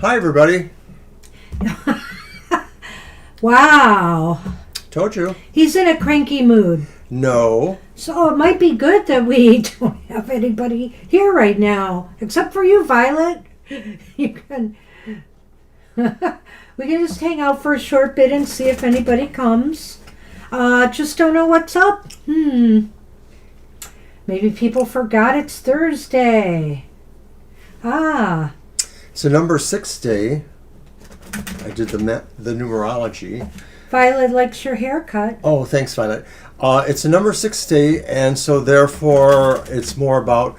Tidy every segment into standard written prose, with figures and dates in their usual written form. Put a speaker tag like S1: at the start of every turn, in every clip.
S1: Hi, everybody.
S2: Wow.
S1: Told you.
S2: He's in a cranky mood.
S1: No.
S2: So it might be good that we don't have anybody here right now, except for you, Violet. You can. We can just hang out for a short bit and see if anybody comes. Just don't know what's up. Maybe people forgot it's Thursday. Ah.
S1: It's a number 6 day. I did the numerology.
S2: Violet likes your haircut.
S1: Oh, thanks, Violet. It's a number 6 day, and so therefore it's more about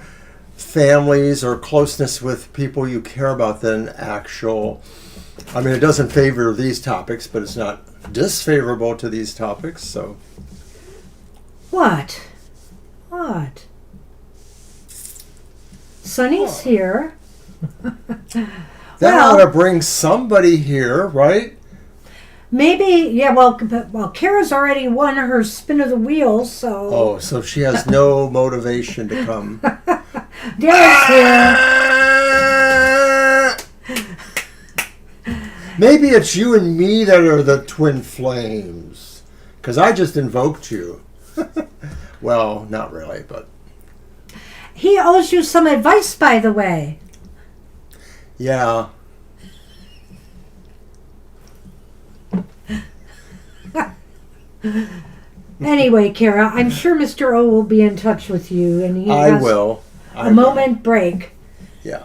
S1: families or closeness with people you care about than actual. I mean, it doesn't favor these topics, but it's not disfavorable to these topics, so.
S2: What? Sunny's here.
S1: That ought to bring somebody here, right?
S2: Maybe, yeah, well, Kara's already won her spin of the wheel, so...
S1: Oh, so she has no motivation to come.
S2: Daryl's here.
S1: Maybe it's you and me that are the twin flames. Because I just invoked you. Well, not really, but...
S2: He owes you some advice, by the way.
S1: Yeah.
S2: Anyway, Kara, I'm sure Mr. O will be in touch with you, and he has a moment break.
S1: Yeah.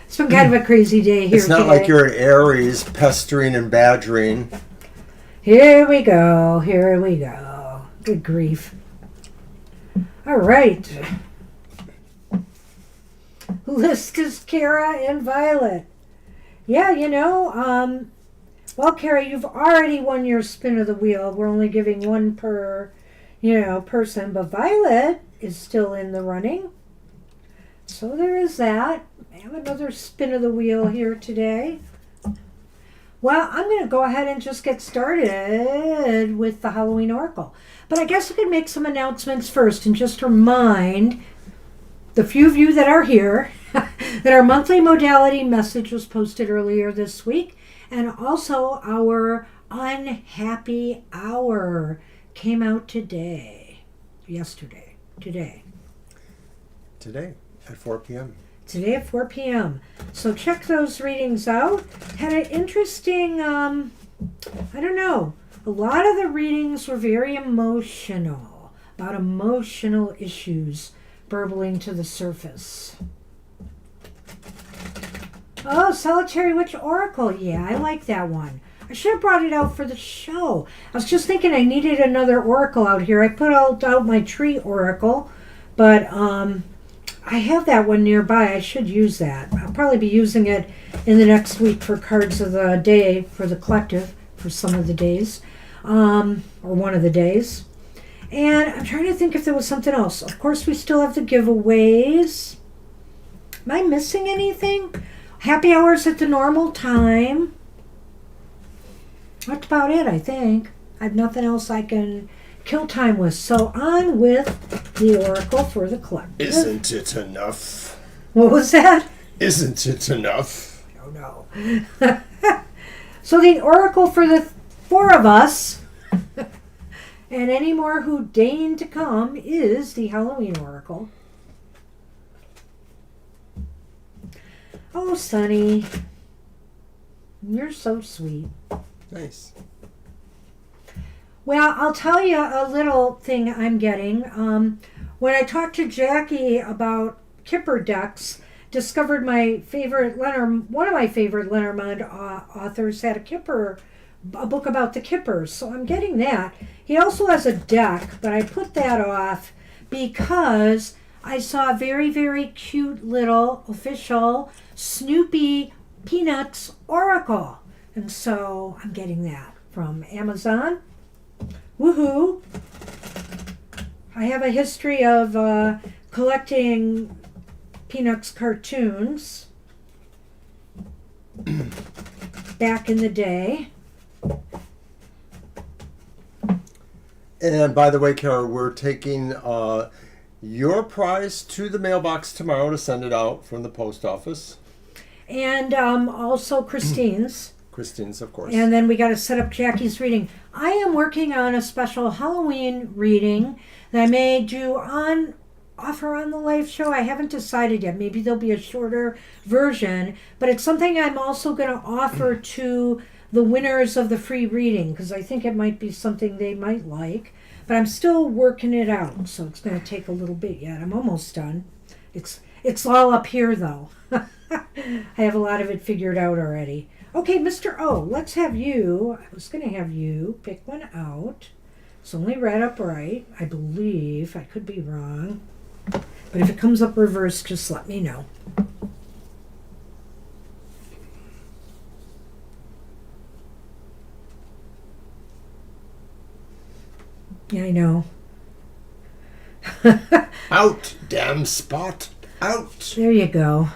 S2: It's been kind of a crazy day here.
S1: It's not
S2: today.
S1: like you're an Aries pestering and badgering.
S2: Here we go. Good grief. All right. List is Kara and Violet. Yeah, well, Kara, you've already won your spin of the wheel. We're only giving one per, person. But Violet is still in the running. So there is that. I have another spin of the wheel here today. Well, I'm going to go ahead and just get started with the Halloween Oracle. But I guess I could make some announcements first and just remind the few of you that are here that our monthly modality message was posted earlier this week. And also our unhappy hour came out today
S1: At 4 p.m.
S2: Today at 4 p.m. So check those readings out. Had an interesting, I don't know, a lot of the readings were very emotional, about emotional issues burbling to the surface. Oh, Solitary Witch Oracle. Yeah, I like that one. I should have brought it out for the show. I was just thinking I needed another oracle out here. I put out my tree oracle, but I have that one nearby. I should use that. I'll probably be using it in the next week for cards of the day for the collective for some of the days, or one of the days. And I'm trying to think if there was something else. Of course, we still have the giveaways. Am I missing anything? Happy hours at the normal time. That's about it, I think. I have nothing else I can kill time with. So on with the oracle for the collective.
S1: Isn't it enough?
S2: What was that?
S1: Isn't it enough?
S2: Oh, no. So the oracle for the four of us, and any more who deign to come, is the Halloween oracle. Oh, Sonny, you're so sweet.
S1: Nice.
S2: Well, I'll tell you a little thing I'm getting. When I talked to Jackie about Kipper decks, discovered one of my favorite Lenormand authors had a book about the Kippers, so I'm getting that. He also has a deck, but I put that off because I saw a very, very cute little official Snoopy Peanuts Oracle, and so I'm getting that from Amazon. Woohoo! I have a history of collecting Peanuts cartoons back in the day.
S1: And by the way, Kara, we're taking your prize to the mailbox tomorrow to send it out from the post office.
S2: And also Christine's.
S1: Christine's, of course.
S2: And then we got to set up Jackie's reading. I am working on a special Halloween reading that I may offer on the live show. I haven't decided yet. Maybe there'll be a shorter version, but it's something I'm also going to offer to the winners of the free reading, because I think it might be something they might like. But I'm still working it out, so it's going to take a little bit yet. I'm almost done. It's all up here, though. I have a lot of it figured out already. Okay, Mr. O, let's have you. I was going to have you pick one out. It's only read upright, I believe. I could be wrong. But if it comes up reversed, just let me know. Yeah, I know.
S1: Out, damn spot. Out.
S2: There you go.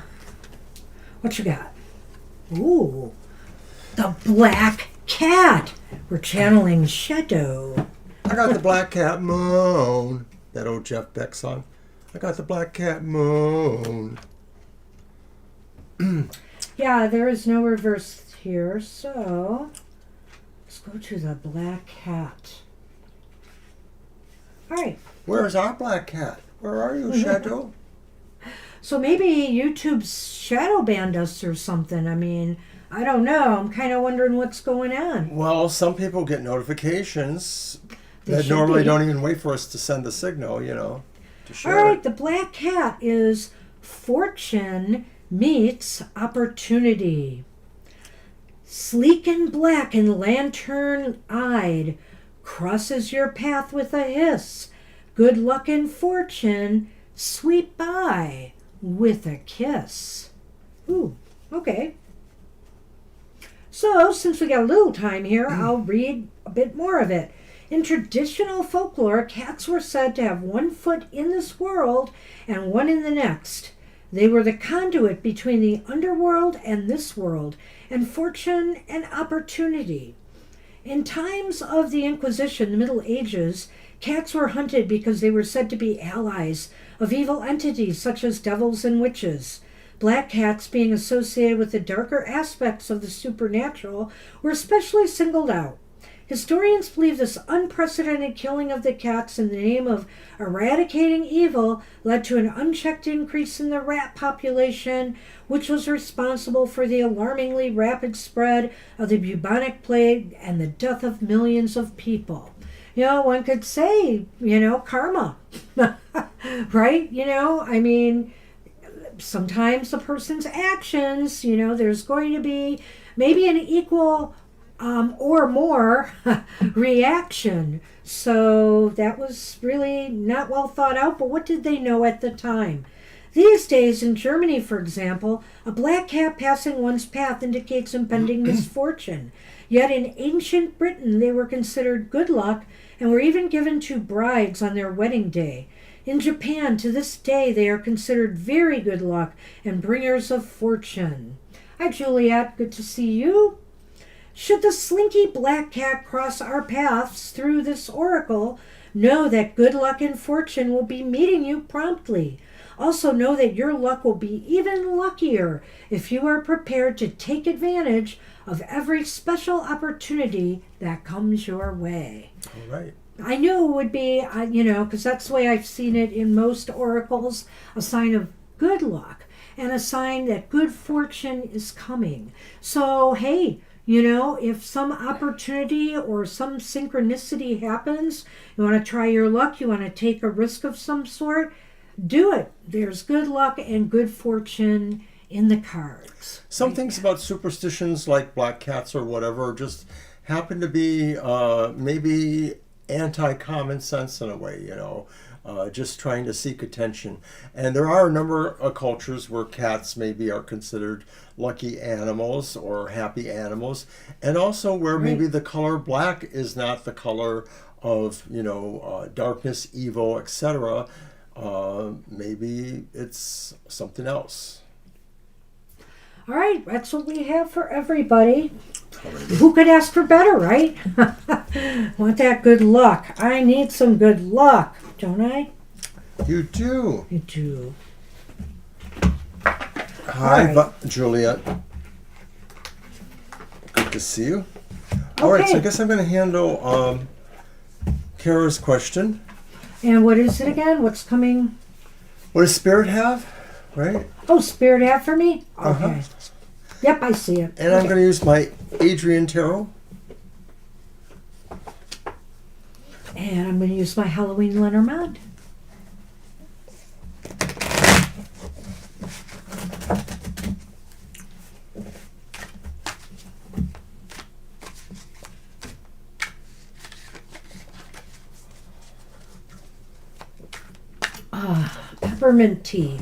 S2: What you got? Ooh, the Black Cat. We're channeling Shadow.
S1: I got the black cat moan. That old Jeff Beck song. I got the black cat moan.
S2: Yeah, there is no reverse here, so let's go to the Black Cat. All right.
S1: Where's our black cat? Where are you, Shadow?
S2: So maybe YouTube's shadow banned us or something. I mean, I don't know. I'm kind of wondering what's going on.
S1: Well, some people get notifications
S2: They
S1: that
S2: should
S1: normally
S2: be.
S1: don't even wait for us to send the signal, to share
S2: All right,
S1: it.
S2: the Black Cat is fortune meets opportunity. Sleek and black and lantern-eyed, crosses your path with a hiss. Good luck and fortune sweep by with a kiss. Ooh, okay. So, since we got a little time here, I'll read a bit more of it. In traditional folklore, cats were said to have one foot in this world and one in the next. They were the conduit between the underworld and this world, and fortune and opportunity. In times of the Inquisition, the Middle Ages, cats were hunted because they were said to be allies of evil entities such as devils and witches. Black cats, being associated with the darker aspects of the supernatural, were especially singled out. Historians believe this unprecedented killing of the cats in the name of eradicating evil led to an unchecked increase in the rat population, which was responsible for the alarmingly rapid spread of the bubonic plague and the death of millions of people. One could say, karma, right? I mean, sometimes a person's actions, there's going to be maybe an equal or more reaction. So that was really not well thought out, but what did they know at the time? These days, in Germany, for example, a black cat passing one's path indicates impending misfortune. Yet in ancient Britain, they were considered good luck and were even given to brides on their wedding day. In Japan, to this day, they are considered very good luck and bringers of fortune. Hi, Juliet. Good to see you. Should the slinky black cat cross our paths through this oracle, know that good luck and fortune will be meeting you promptly. Also know that your luck will be even luckier if you are prepared to take advantage of every special opportunity that comes your way.
S1: All right.
S2: I knew it would be, because that's the way I've seen it in most oracles, a sign of good luck and a sign that good fortune is coming. So, hey, if some opportunity or some synchronicity happens, you want to try your luck, you want to take a risk of some sort, do it. There's good luck and good fortune in the cards.
S1: Some things about superstitions like black cats or whatever just happen to be maybe anti-common sense in a way, just trying to seek attention. And there are a number of cultures where cats maybe are considered lucky animals or happy animals, and also where maybe the color black is not the color of, darkness, evil, etc. Maybe it's something else.
S2: All right, that's what we have for everybody. Who could ask for better, right? Want that good luck. I need some good luck, don't I?
S1: You do.
S2: You do.
S1: Hi,
S2: right.
S1: Juliet. Good to see you. All right, so I guess I'm going to handle Kara's question.
S2: And what is it again? What's coming?
S1: What does Spirit have? Right?
S2: Oh, Spirit have for me? Okay.
S1: Uh-huh.
S2: Yep, I see it.
S1: And I'm going to use my Adrian Tarot.
S2: And I'm going to use my Halloween Lenormand. Peppermint tea.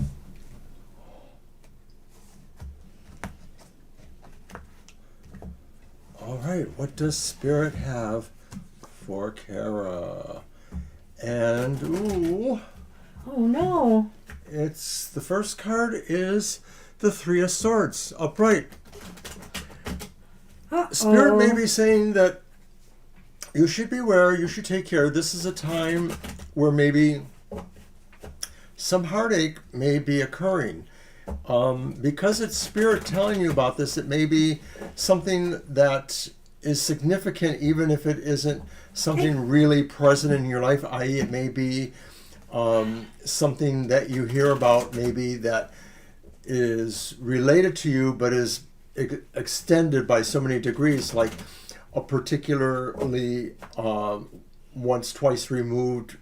S1: All right, what does Spirit have for Kara? And, ooh.
S2: Oh, no.
S1: It's, the first card is the Three of Swords, upright. Spirit may be saying that you should beware, you should take care. This is a time where maybe some heartache may be occurring. Because it's Spirit telling you about this, it may be something that is significant even if it isn't something really present in your life, i.e. it may be something that you hear about maybe that is related to you but is extended by so many degrees, like a particularly once, twice removed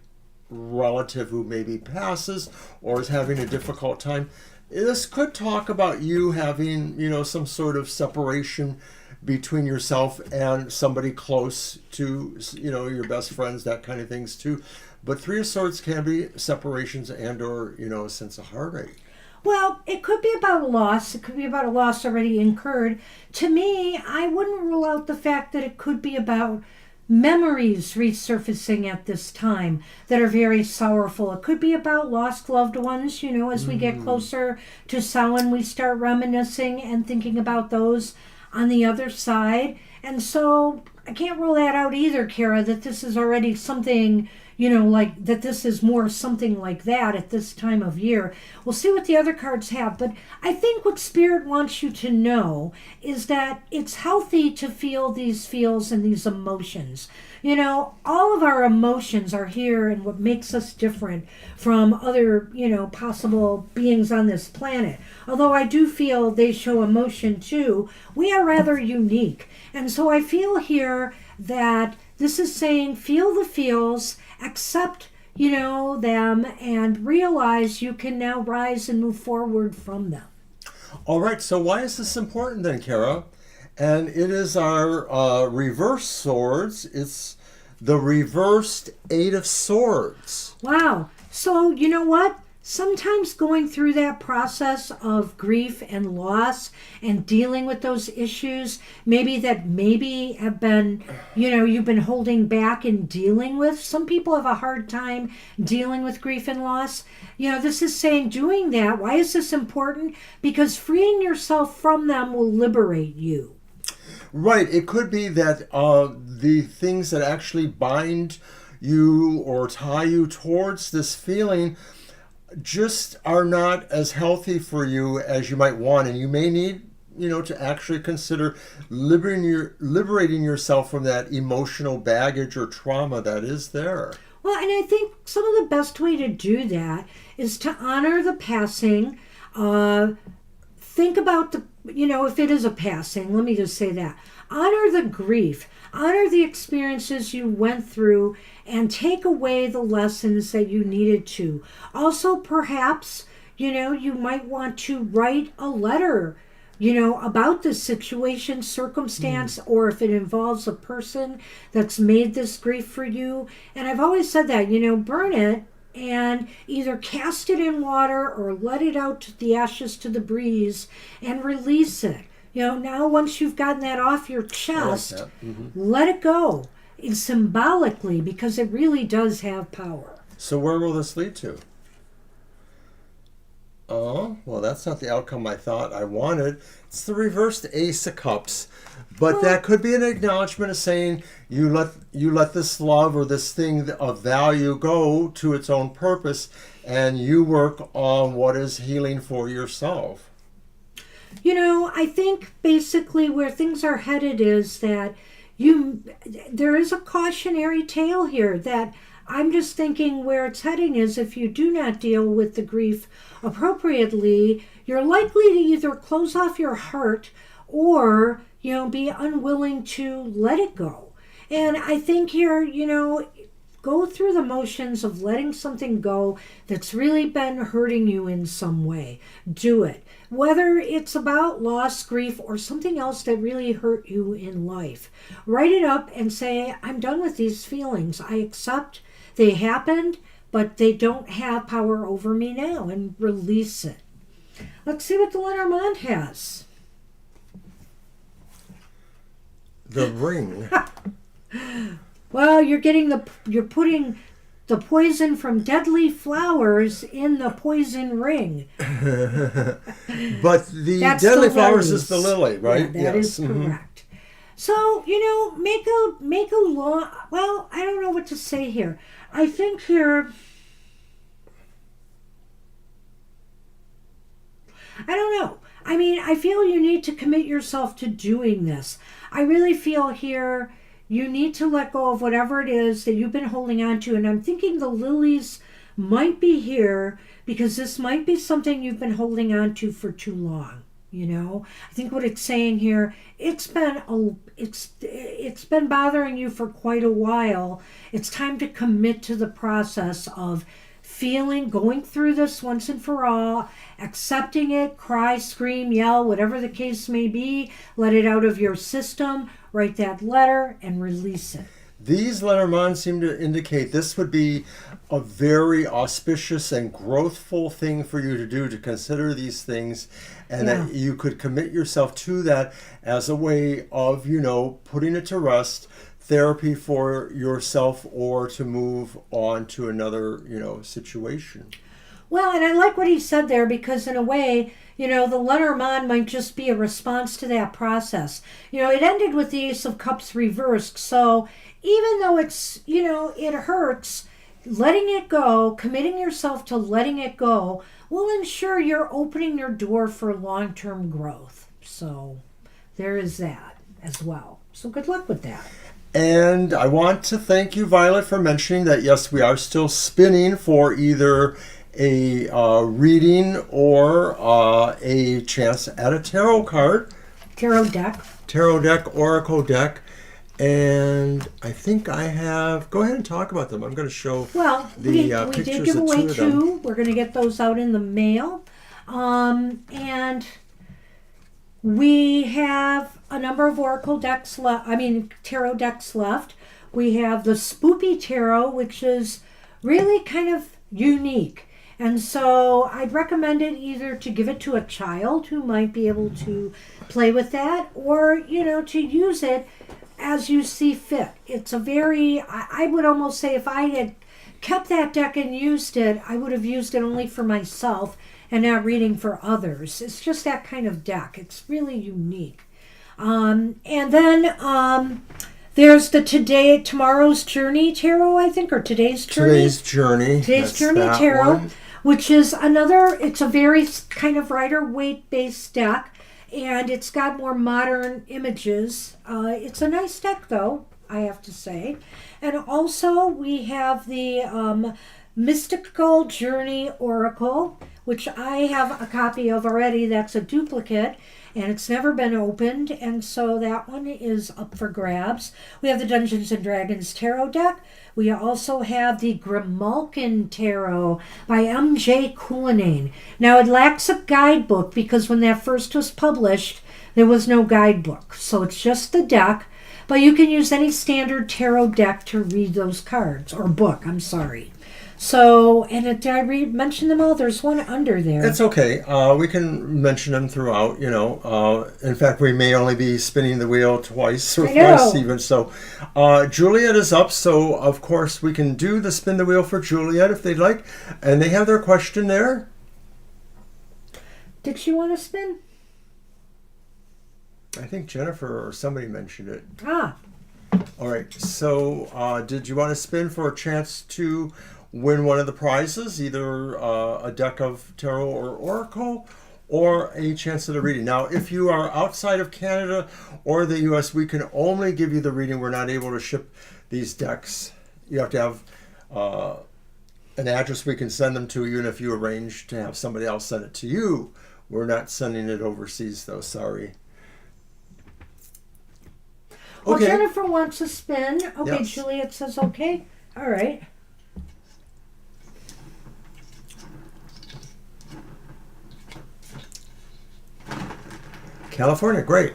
S1: relative who maybe passes or is having a difficult time. This could talk about you having, some sort of separation between yourself and somebody close to, your best friends, that kind of things too. But Three of Swords can be separations and or, a sense of heartache.
S2: Well, it could be about a loss. It could be about a loss already incurred. To me, I wouldn't rule out the fact that it could be about memories resurfacing at this time that are very sorrowful. It could be about lost loved ones, as we get closer to Samhain, we start reminiscing and thinking about those on the other side. And so I can't rule that out either, Kara, that this is already something, like that this is more something like that at this time of year. We'll see what the other cards have. But I think what Spirit wants you to know is that it's healthy to feel these feels and these emotions. All of our emotions are here and what makes us different from other, possible beings on this planet. Although I do feel they show emotion too, we are rather unique. And so I feel here that this is saying feel the feels, accept, them, and realize you can now rise and move forward from them.
S1: All right, so why is this important then, Kara? And it is our reverse swords. It's the reversed Eight of Swords.
S2: Wow. So, you know what? Sometimes going through that process of grief and loss and dealing with those issues, maybe have been, you've been holding back and dealing with. Some people have a hard time dealing with grief and loss. This is saying doing that. Why is this important? Because freeing yourself from them will liberate you.
S1: Right. It could be that the things that actually bind you or tie you towards this feeling just are not as healthy for you as you might want, and you may need to actually consider liberating yourself from that emotional baggage or trauma that is there.
S2: Well, and I think some of the best way to do that is to honor the passing, think think about if it is a passing, let me just say that. Honor the grief, honor the experiences you went through, and take away the lessons that you needed to. Also, perhaps, you might want to write a letter, about the situation, circumstance, or if it involves a person that's made this grief for you. And I've always said that, burn it and either cast it in water or let it out to the ashes to the breeze and release it. Now once you've gotten that off your chest, let it go. And symbolically, because it really does have power.
S1: So where will this lead to? Oh, well, that's not the outcome I thought I wanted. It's the reversed Ace of Cups. But that could be an acknowledgement of saying you let this love or this thing of value go to its own purpose, and you work on what is healing for yourself.
S2: I think basically where things are headed is that there is a cautionary tale here that I'm just thinking where it's heading is if you do not deal with the grief appropriately, you're likely to either close off your heart or, be unwilling to let it go. And I think here, go through the motions of letting something go that's really been hurting you in some way. Do it. Whether it's about loss, grief, or something else that really hurt you in life. Write it up and say, I'm done with these feelings. I accept they happened, but they don't have power over me now, and release it. Let's see what the Lenormand has.
S1: The ring.
S2: Well, you're putting the poison from deadly flowers in the poison ring.
S1: But the
S2: That's
S1: deadly
S2: the
S1: flowers
S2: lilies.
S1: is the lily, right?
S2: Yeah, that is correct. So, make a long, well, I don't know what to say here. I think here, I don't know. I mean, I feel you need to commit yourself to doing this. I really feel here you need to let go of whatever it is that you've been holding on to. And I'm thinking the lilies might be here because this might be something you've been holding on to for too long. I think what it's saying here, it's been bothering you for quite a while. It's time to commit to the process of going through this once and for all, accepting it, cry, scream, yell, whatever the case may be, let it out of your system, write that letter, and release it.
S1: These Lenormand seem to indicate this would be a very auspicious and growthful thing for you to do, to consider these things, and that you could commit yourself to that as a way of, putting it to rest, therapy for yourself, or to move on to another, situation.
S2: Well, and I like what he said there because in a way, the Lenormand might just be a response to that process. It ended with the Ace of Cups reversed, so even though it's, it hurts, letting it go, committing yourself to letting it go will ensure you're opening your door for long-term growth. So there is that as well. So good luck with that.
S1: And I want to thank you, Violet, for mentioning that, yes, we are still spinning for either a reading or a chance at a tarot card.
S2: Tarot deck,
S1: oracle deck. And I think I have... Go ahead and talk about them. I'm going to show
S2: we did give away two. We're going to get those out in the mail. And we have a number of oracle decks tarot decks left. We have the Spoopy Tarot, which is really kind of unique. And so I'd recommend it either to give it to a child who might be able to play with that, or, to use it as you see fit. It's a very, I would almost say if I had kept that deck and used it, I would have used it only for myself and not reading for others. It's just that kind of deck. It's really unique. And then there's the Tomorrow's Journey Tarot, I think, or Today's Journey. Today's Journey Tarot, one. Which is it's a very kind of Rider-Waite based deck, and it's got more modern images. It's a nice deck, though, I have to say. And also we have the Mystical Journey Oracle, which I have a copy of already. That's a duplicate, and it's never been opened, and so that one is up for grabs. We have the Dungeons and Dragons Tarot deck. We also have the Grimalkin Tarot by M.J. Coulinane. Now, it lacks a guidebook because when that first was published, there was no guidebook. So it's just the deck, but you can use any standard tarot deck to read those cards, or book, I'm sorry. So, and did I mention them all? There's one under there.
S1: It's okay. We can mention them throughout, In fact, we may only be spinning the wheel twice or thrice even. So, Juliet is up. So, of course, we can do the spin the wheel for Juliet if they'd like. And they have their question there.
S2: Did she want to spin?
S1: I think Jennifer or somebody mentioned it.
S2: Ah.
S1: All right. So, did you want to spin for a chance to win one of the prizes, either a deck of tarot or oracle, or a chance at a reading? Now, if you are outside of Canada or the US, we can only give you the reading. We're not able to ship these decks. You have to have an address we can send them to you, and if you arrange to have somebody else send it to you, we're not sending it overseas, though. Sorry.
S2: Well,
S1: Okay.
S2: Jennifer wants to spin. Okay,
S1: Yes.
S2: Juliet says okay. All right.
S1: California, great.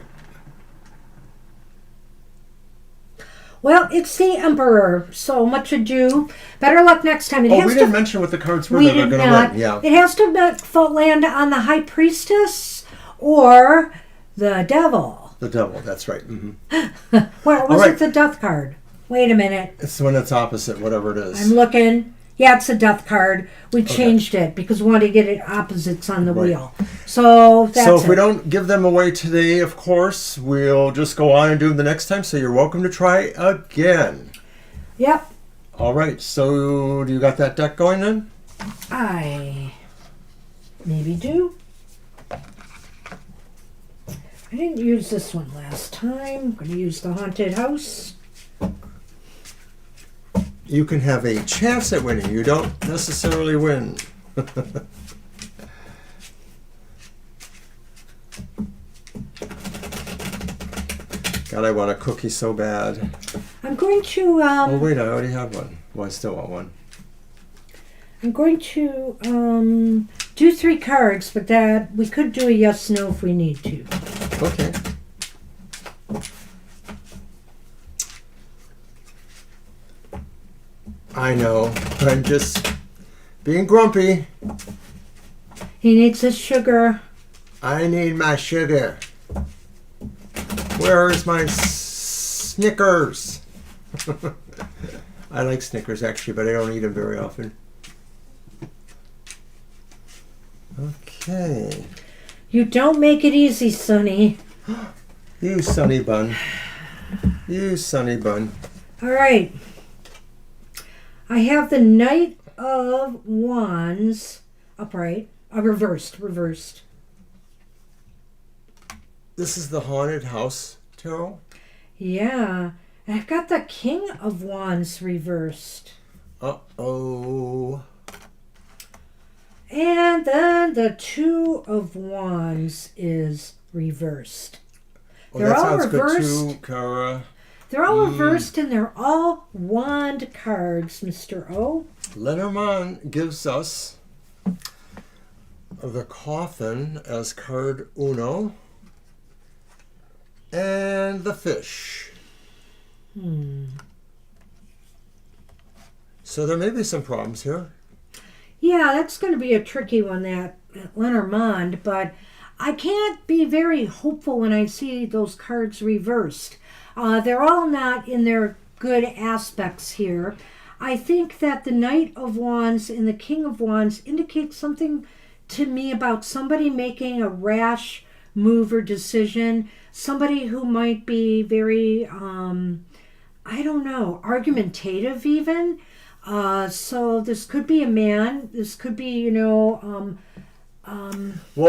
S2: Well, it's the Emperor, so much ado. Better luck next time.
S1: We didn't mention what the cards were
S2: We
S1: that are
S2: did
S1: going to
S2: not.
S1: win. Yeah.
S2: It has to land on the High Priestess or the Devil.
S1: The devil, that's right. Mm-hmm.
S2: Where was
S1: All right.
S2: it the Death card? Wait a minute.
S1: It's when it's opposite, whatever it is.
S2: I'm looking. Yeah, it's a Death card. We changed it because we wanted to get it opposites on the wheel. So that's
S1: So if we don't give them away today, of course, we'll just go on and do them the next time. So you're welcome to try again.
S2: Yep.
S1: All right. So do you got that deck going then?
S2: I maybe do. I didn't use this one last time. I'm going to use the Haunted House.
S1: You can have a chance at winning. You don't necessarily win. God, I want a cookie so bad.
S2: I'm going to
S1: Oh wait, I already have one. Well, I still want one.
S2: I'm going to do 3 cards, but that we could do a yes/no if we need to.
S1: Okay. I know. I'm just being grumpy.
S2: He needs his sugar.
S1: I need my sugar. Where is my Snickers? I like Snickers actually, but I don't eat them very often. Okay.
S2: You don't make it easy, Sonny.
S1: You sunny bun. You sunny bun.
S2: All right. I have the Knight of Wands upright. Reversed.
S1: This is the Haunted House Tarot.
S2: Yeah. And I've got the King of Wands reversed.
S1: Uh-oh.
S2: And then the Two of Wands is reversed.
S1: Well,
S2: They're
S1: that
S2: all
S1: sounds
S2: reversed.
S1: good too, Kara.
S2: They're all reversed and they're all wand cards, Mr. O.
S1: Lenormand gives us the Coffin as card uno and the Fish. So there may be some problems here.
S2: Yeah, that's going to be a tricky one, that Lenormand, but I can't be very hopeful when I see those cards reversed. They're all not in their good aspects here. I think that the Knight of Wands and the King of Wands indicate something to me about somebody making a rash move or decision, somebody who might be very, I don't know, argumentative even. So this could be a man. This could be,
S1: Well,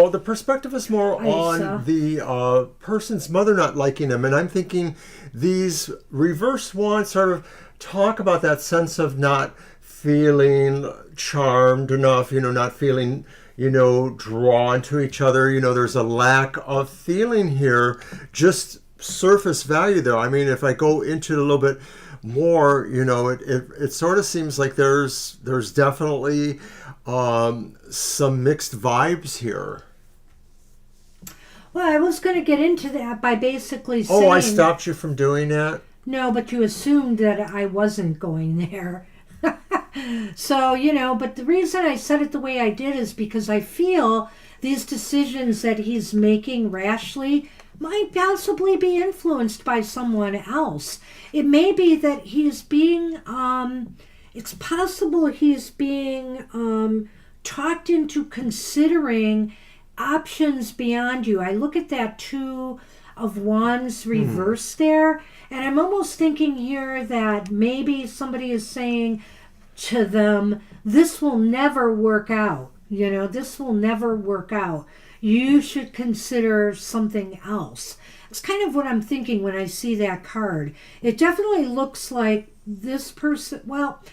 S1: the perspective is more
S2: Isa.
S1: on the person's mother not liking him. And I'm thinking these reverse wands sort of talk about that sense of not feeling charmed enough, not feeling, drawn to each other. There's a lack of feeling here, just surface value though. I mean, if I go into it a little bit more, it sort of seems like there's definitely some mixed vibes here.
S2: Well, I was going to get into that by basically saying...
S1: Oh, I stopped you from doing that?
S2: No, but you assumed that I wasn't going there. So, but the reason I said it the way I did is because I feel these decisions that he's making rashly might possibly be influenced by someone else. It may be that he's being, it's possible he's being talked into considering options beyond you. I look at that Two of Wands reverse there, and I'm almost thinking here that maybe somebody is saying to them, this will never work out. This will never work out. You should consider something else. It's kind of what I'm thinking when I see that card. It definitely looks like this person, well,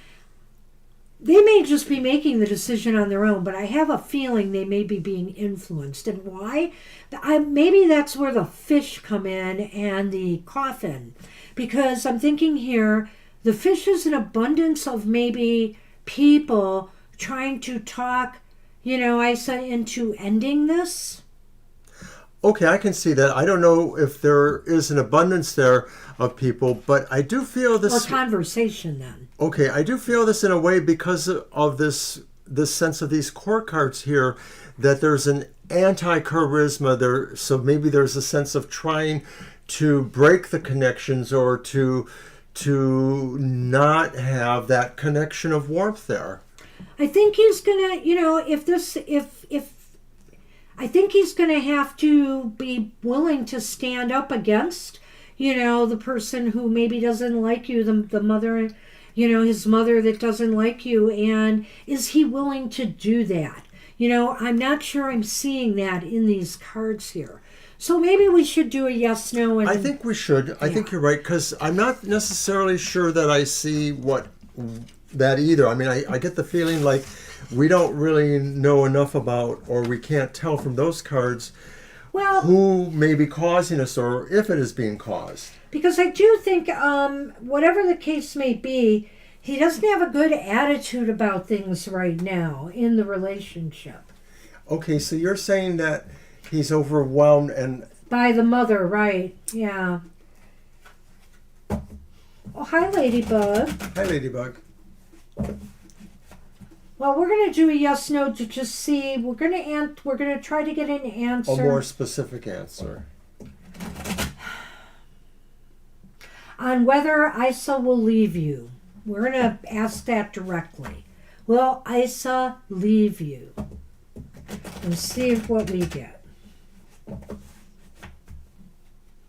S2: they may just be making the decision on their own, but I have a feeling they may be being influenced. And why? Maybe that's where the fish come in and the coffin. Because I'm thinking here, the fish is an abundance of maybe people trying to talk, Isa into ending this.
S1: Okay, I can see that. I don't know if there is an abundance there of people, but I do feel this...
S2: Or conversation then.
S1: Okay, I do feel this in a way because of this sense of these court cards here, that there's an anti-charisma there. So maybe there's a sense of trying to break the connections or to not have that connection of warmth there.
S2: I think he's gonna, I think he's gonna have to be willing to stand up against, the person who maybe doesn't like you, the mother, his mother that doesn't like you. And is he willing to do that? I'm not sure I'm seeing that in these cards here. So maybe we should do a yes, no. And,
S1: I think we should. Yeah. I think you're right, because I'm not necessarily sure that I see that either. I mean, I get the feeling like we don't really know enough about, or we can't tell from those cards, who may be causing us or if it is being caused.
S2: Because I do think, whatever the case may be, he doesn't have a good attitude about things right now in the relationship.
S1: Okay, so you're saying that he's overwhelmed and...
S2: By the mother, right. Yeah. Oh, hi, Ladybug.
S1: Hi, Ladybug.
S2: Well, we're going to do a yes, no to just see. We're going to try to get an answer.
S1: A more specific answer.
S2: On whether Isa will leave you. We're going to ask that directly. Will Isa leave you? And see what we get.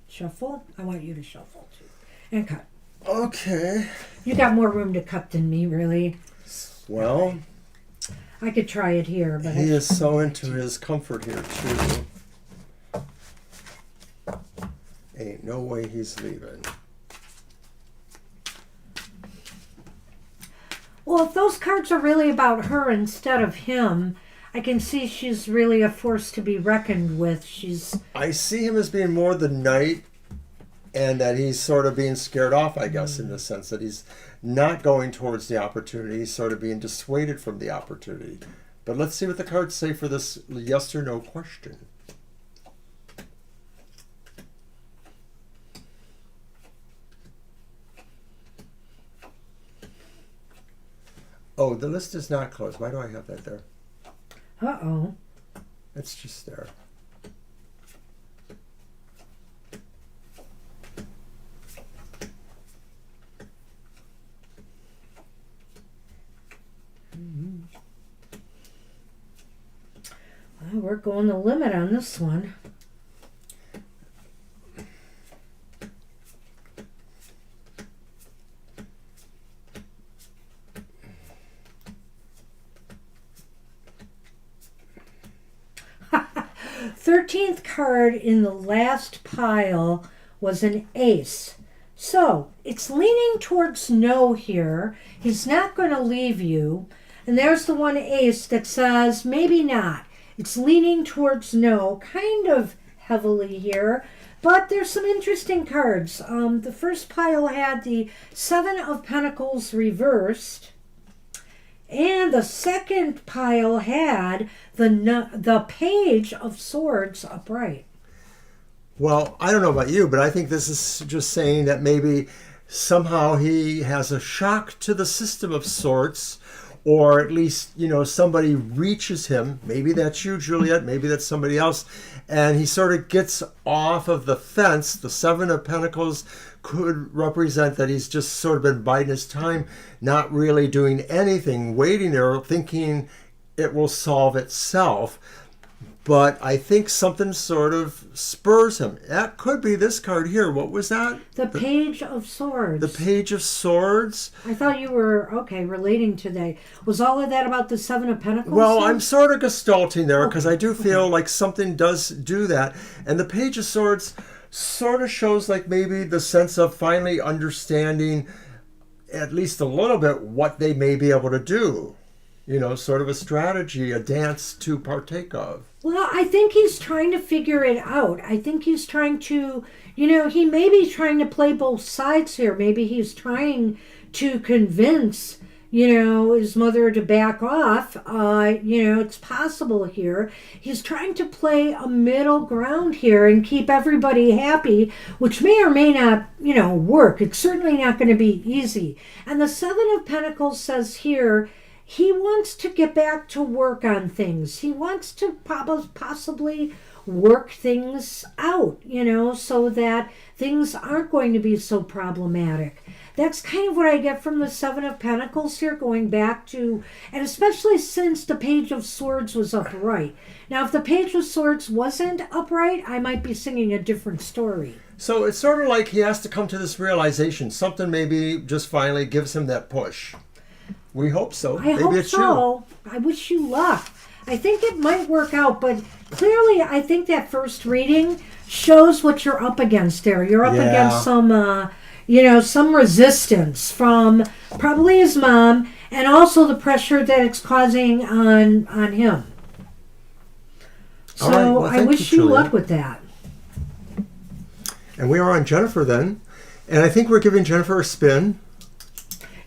S2: Shuffle? I want you to shuffle too. And cut.
S1: Okay.
S2: You got more room to cut than me, really.
S1: Well,
S2: I could try it here, but
S1: he is so into his comfort here too. Ain't no way he's leaving.
S2: Well, if those cards are really about her instead of him, I can see she's really a force to be reckoned with.
S1: I see him as being more the knight, and that he's sort of being scared off, I guess, in the sense that he's not going towards the opportunity. He's sort of being dissuaded from the opportunity. But let's see what the cards say for this yes or no question. Oh, the list is not closed. Why do I have that there?
S2: Uh-oh.
S1: It's just there.
S2: Well, we're going the limit on this one. Thirteenth card in the last pile was an ace. So it's leaning towards no here. He's not going to leave you. And there's the one ace that says maybe not. It's leaning towards no, kind of heavily here. But there's some interesting cards. The first pile had the Seven of Pentacles reversed. And the second pile had the Page of Swords upright.
S1: Well, I don't know about you, but I think this is just saying that maybe somehow he has a shock to the system of sorts, or at least, somebody reaches him. Maybe that's you, Juliet. Maybe that's somebody else. And he sort of gets off of the fence. The Seven of Pentacles could represent that he's just sort of been biding his time, not really doing anything, waiting there, thinking it will solve itself. But I think something sort of spurs him. That could be this card here. What was that?
S2: The Page of Swords.
S1: The Page of Swords.
S2: I thought you were, relating to that. Was all of that about the Seven of Pentacles?
S1: Well, I'm sort of gestalting there because I do feel like something does do that. And the Page of Swords sort of shows like maybe the sense of finally understanding at least a little bit what they may be able to do. Sort of a strategy, a dance to partake of.
S2: Well, I think he's trying to figure it out. I think he's trying to, he may be trying to play both sides here. Maybe he's trying to convince, his mother to back off. It's possible here. He's trying to play a middle ground here and keep everybody happy, which may or may not, work. It's certainly not going to be easy. And the Seven of Pentacles says here, he wants to get back to work on things. He wants to possibly work things out, so that things aren't going to be so problematic. That's kind of what I get from the Seven of Pentacles here, going back to, and especially since the Page of Swords was upright. Now, if the Page of Swords wasn't upright, I might be singing a different story.
S1: So it's sort of like he has to come to this realization. Something maybe just finally gives him that push. We hope so.
S2: I hope so. I wish you luck. I think it might work out, but clearly I think that first reading shows what you're up against there. You're up against some, some resistance from probably his mom, and also the pressure that it's causing on him. So
S1: right, well,
S2: I wish you luck with that.
S1: And we are on Jennifer then. And I think we're giving Jennifer a spin.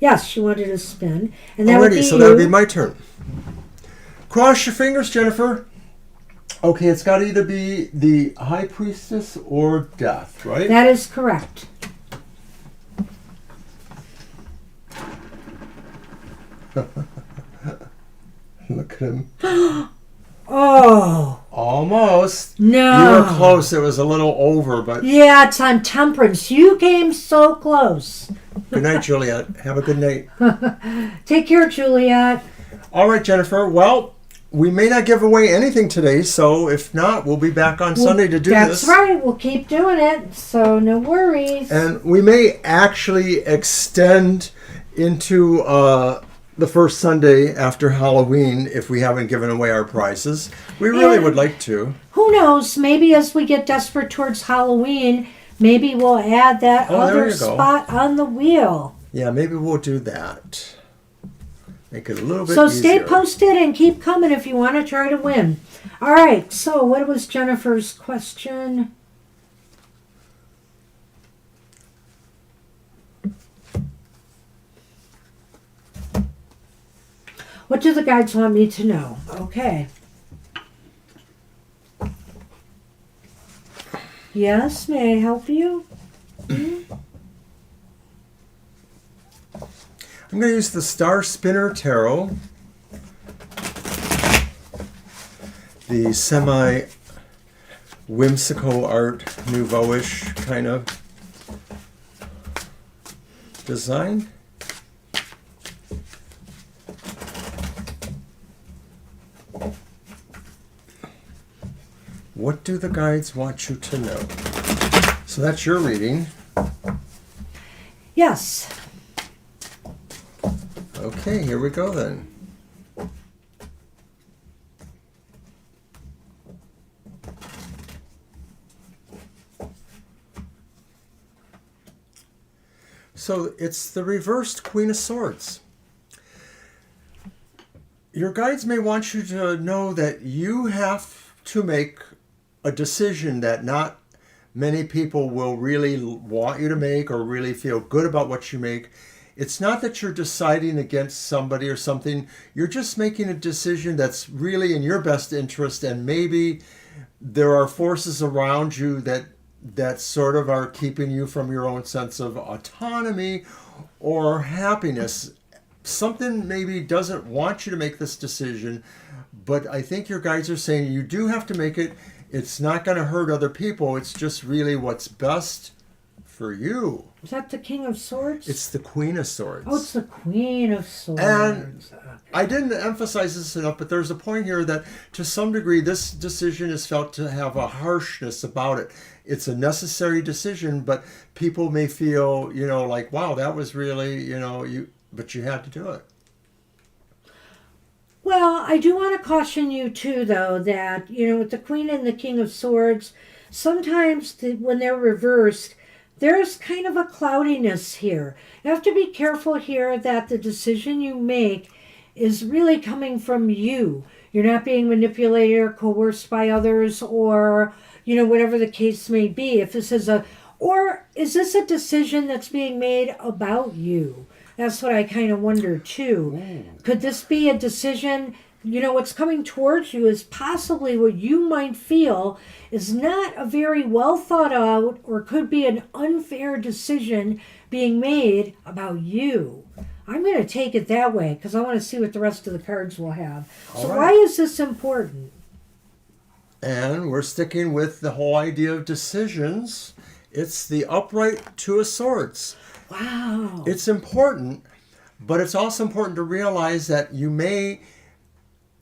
S2: Yes, she wanted a spin. And that
S1: Alrighty,
S2: would be
S1: so that would be my turn. Cross your fingers, Jennifer. Okay, it's got to either be the High Priestess or Death, right?
S2: That is correct.
S1: Look at him.
S2: Oh.
S1: Almost.
S2: No.
S1: You were close. It was a little over, but...
S2: Yeah, it's on Temperance. You came so close.
S1: Good night, Juliet. Have a good night.
S2: Take care, Juliet.
S1: All right, Jennifer. Well, we may not give away anything today, so if not, we'll be back on Sunday to do this.
S2: That's right. We'll keep doing it, so no worries.
S1: And we may actually extend into the first Sunday after Halloween if we haven't given away our prizes. We really would like to.
S2: Who knows? Maybe as we get desperate towards Halloween, maybe we'll add that other spot on the wheel.
S1: Yeah, maybe we'll do that. Make it a little bit
S2: so
S1: easier.
S2: Stay posted and keep coming if you want to try to win. All right, so what was Jennifer's question? What do the guides want me to know? Okay. Yes, may I help you?
S1: I'm going to use the Star Spinner Tarot. The semi-whimsical art, nouveau-ish kind of design. What do the guides want you to know? So that's your reading.
S2: Yes.
S1: Okay, here we go then. So it's the reversed Queen of Swords. Your guides may want you to know that you have to make a decision that not many people will really want you to make or really feel good about what you make. It's not that you're deciding against somebody or something. You're just making a decision that's really in your best interest, and maybe there are forces around you that sort of are keeping you from your own sense of autonomy or happiness. Something maybe doesn't want you to make this decision, but I think your guides are saying you do have to make it. It's not going to hurt other people. It's just really what's best for you.
S2: Is that the King of Swords?
S1: It's the Queen of Swords.
S2: Oh, it's the Queen of Swords.
S1: And I didn't emphasize this enough, but there's a point here that to some degree this decision is felt to have a harshness about it. It's a necessary decision, but people may feel, like, wow, that was really, but you had to do it.
S2: Well, I do want to caution you too, though, that, with the Queen and the King of Swords, sometimes when they're reversed, there's kind of a cloudiness here. You have to be careful here that the decision you make is really coming from you. You're not being manipulated or coerced by others or, whatever the case may be. If this is or is this a decision that's being made about you? That's what I kind of wonder too. Could this be a decision, what's coming towards you is possibly what you might feel is not a very well thought out or could be an unfair decision being made about you. I'm going to take it that way because I want to see what the rest of the cards will have. So why is this important?
S1: And we're sticking with the whole idea of decisions. It's the upright Two of Swords.
S2: Wow.
S1: It's important, but it's also important to realize that you may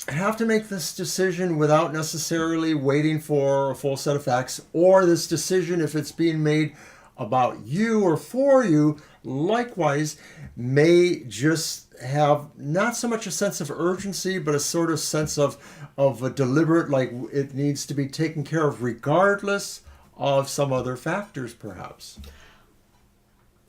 S1: have to make this decision without necessarily waiting for a full set of facts, or this decision, if it's being made about you or for you, likewise, may just have not so much a sense of urgency, but a sort of sense of a deliberate, like it needs to be taken care of regardless of some other factors, perhaps.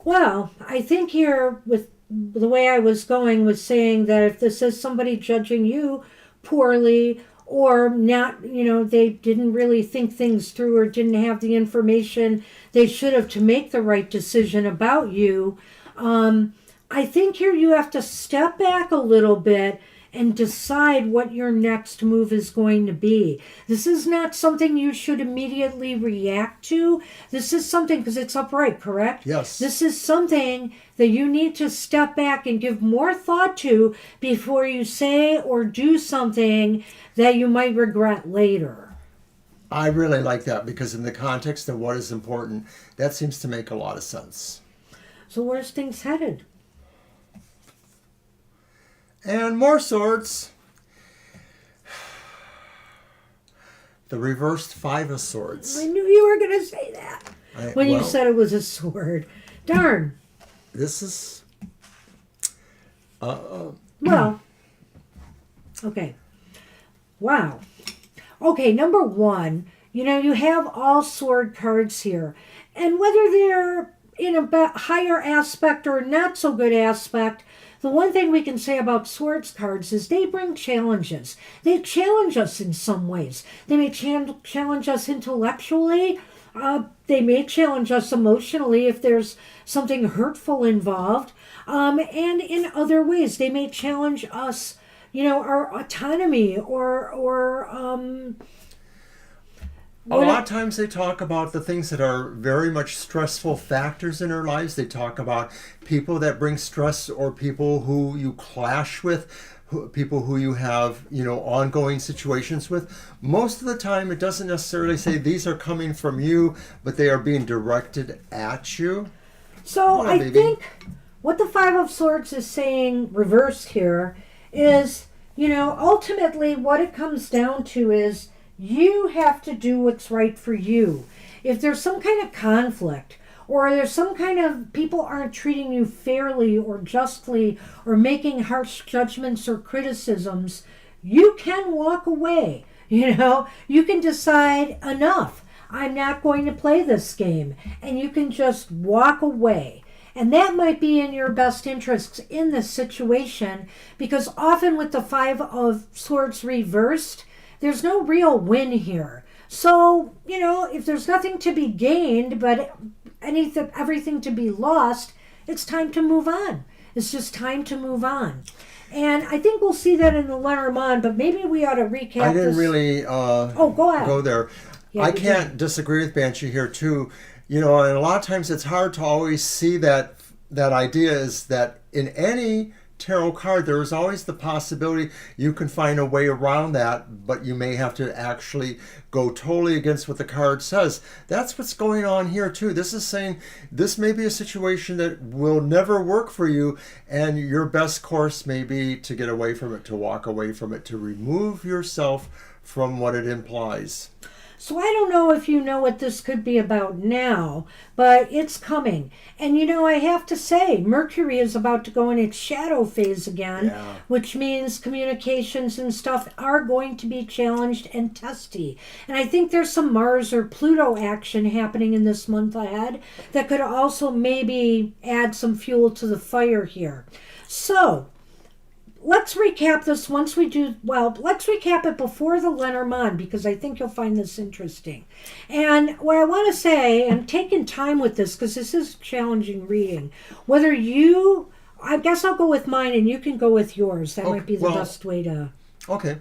S2: Well, I think here with the way I was going was saying that if this is somebody judging you poorly or not, they didn't really think things through or didn't have the information they should have to make the right decision about you, I think here you have to step back a little bit and decide what your next move is going to be. This is not something you should immediately react to. This is something, because it's upright, correct?
S1: Yes.
S2: This is something that you need to step back and give more thought to before you say or do something that you might regret later.
S1: I really like that because in the context of what is important, that seems to make a lot of sense.
S2: So where's things headed?
S1: And more swords. The reversed Five of Swords.
S2: I knew you were going to say that when you said it was a sword. Darn.
S1: This is...
S2: Well, okay. Wow. Okay, number one, you have all sword cards here. And whether they're in a higher aspect or not so good aspect, the one thing we can say about swords cards is they bring challenges. They challenge us in some ways. They may challenge us intellectually. They may challenge us emotionally if there's something hurtful involved. And in other ways, they may challenge us, our autonomy or
S1: a lot of times they talk about the things that are very much stressful factors in our lives. They talk about people that bring stress or people who you clash with, people who you have, ongoing situations with. Most of the time, it doesn't necessarily say these are coming from you, but they are being directed at you.
S2: So I think what the Five of Swords is saying reversed here is, ultimately what it comes down to is you have to do what's right for you. If there's some kind of conflict or there's some kind of people aren't treating you fairly or justly or making harsh judgments or criticisms, you can walk away. You can decide enough. I'm not going to play this game. And you can just walk away. And that might be in your best interests in this situation, because often with the Five of Swords reversed, there's no real win here. So, if there's nothing to be gained, but everything to be lost, it's time to move on. It's just time to move on. And I think we'll see that in the Lenormand, but maybe we ought to recap
S1: I didn't
S2: this.
S1: really
S2: go ahead.
S1: go there.
S2: Yeah,
S1: I
S2: you
S1: can't disagree with Banshee here too. And a lot of times it's hard to always see that idea is that in any tarot card, there is always the possibility you can find a way around that, but you may have to actually go totally against what the card says. That's what's going on here too. This is saying this may be a situation that will never work for you, and your best course may be to get away from it, to walk away from it, to remove yourself from what it implies.
S2: So I don't know if you know what this could be about now, but it's coming. And I have to say, Mercury is about to go in its shadow phase again, which means communications and stuff are going to be challenged and testy. And I think there's some Mars or Pluto action happening in this month ahead that could also maybe add some fuel to the fire here. So let's recap this let's recap it before the Lenormand, because I think you'll find this interesting. And what I want to say, I'm taking time with this because this is challenging reading. I guess I'll go with mine and you can go with yours. That might be the best way to.
S1: Okay.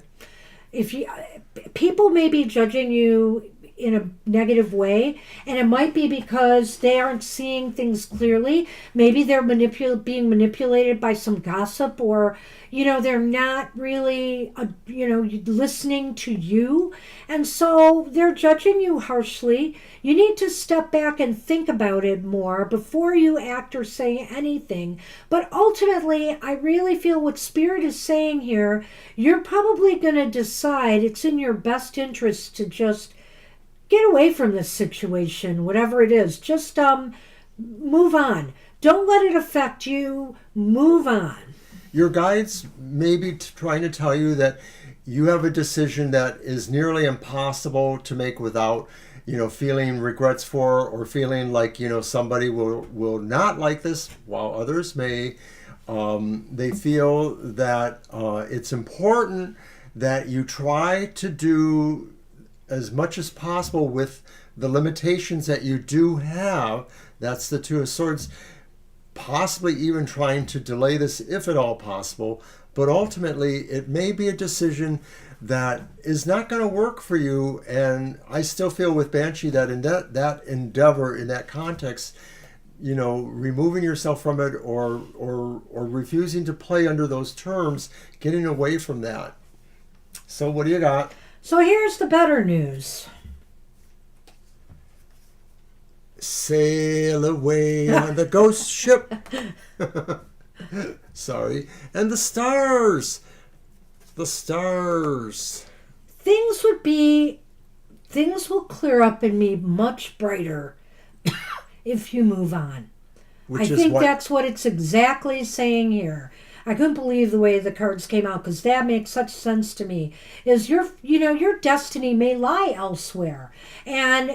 S2: People may be judging you in a negative way, and it might be because they aren't seeing things clearly. Maybe they're being manipulated by some gossip, or they're not really listening to you, and so they're judging you harshly. You need to step back and think about it more before you act or say anything. But ultimately, I really feel what Spirit is saying here, you're probably going to decide it's in your best interest to just get away from this situation, whatever it is. Just move on. Don't let it affect you. Move on.
S1: Your guides may be trying to tell you that you have a decision that is nearly impossible to make without, feeling regrets for, or feeling like, somebody will not like this, while others may. They feel that it's important that you try to do as much as possible with the limitations that you do have. That's the Two of Swords. Possibly even trying to delay this if at all possible. But ultimately, it may be a decision that is not going to work for you. And I still feel with Banshee that in that endeavor, in that context, removing yourself from it or refusing to play under those terms, getting away from that. So what do you got?
S2: So here's the better news.
S1: Sail away on the ghost ship. Sorry. And the stars. The stars.
S2: Things will clear up and be much brighter if you move on. I think that's what it's exactly saying here. I couldn't believe the way the cards came out, because that makes such sense to me. Is your destiny may lie elsewhere. And,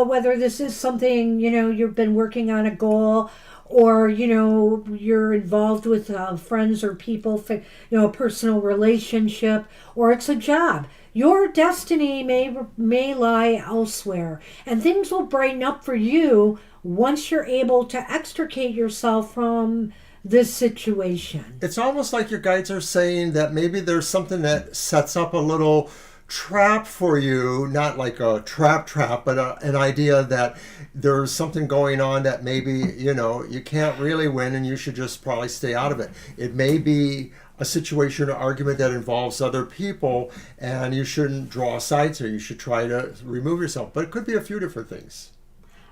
S2: whether this is something, you've been working on a goal, or, you're involved with friends or people, a personal relationship, or it's a job. Your destiny may lie elsewhere, and things will brighten up for you once you're able to extricate yourself from this situation.
S1: It's almost like your guides are saying that maybe there's something that sets up a little trap for you, not like a trap, but an idea that there's something going on that maybe, you can't really win and you should just probably stay out of it. It may be a situation or argument that involves other people, and you shouldn't draw sides here. You should try to remove yourself. But it could be a few different things.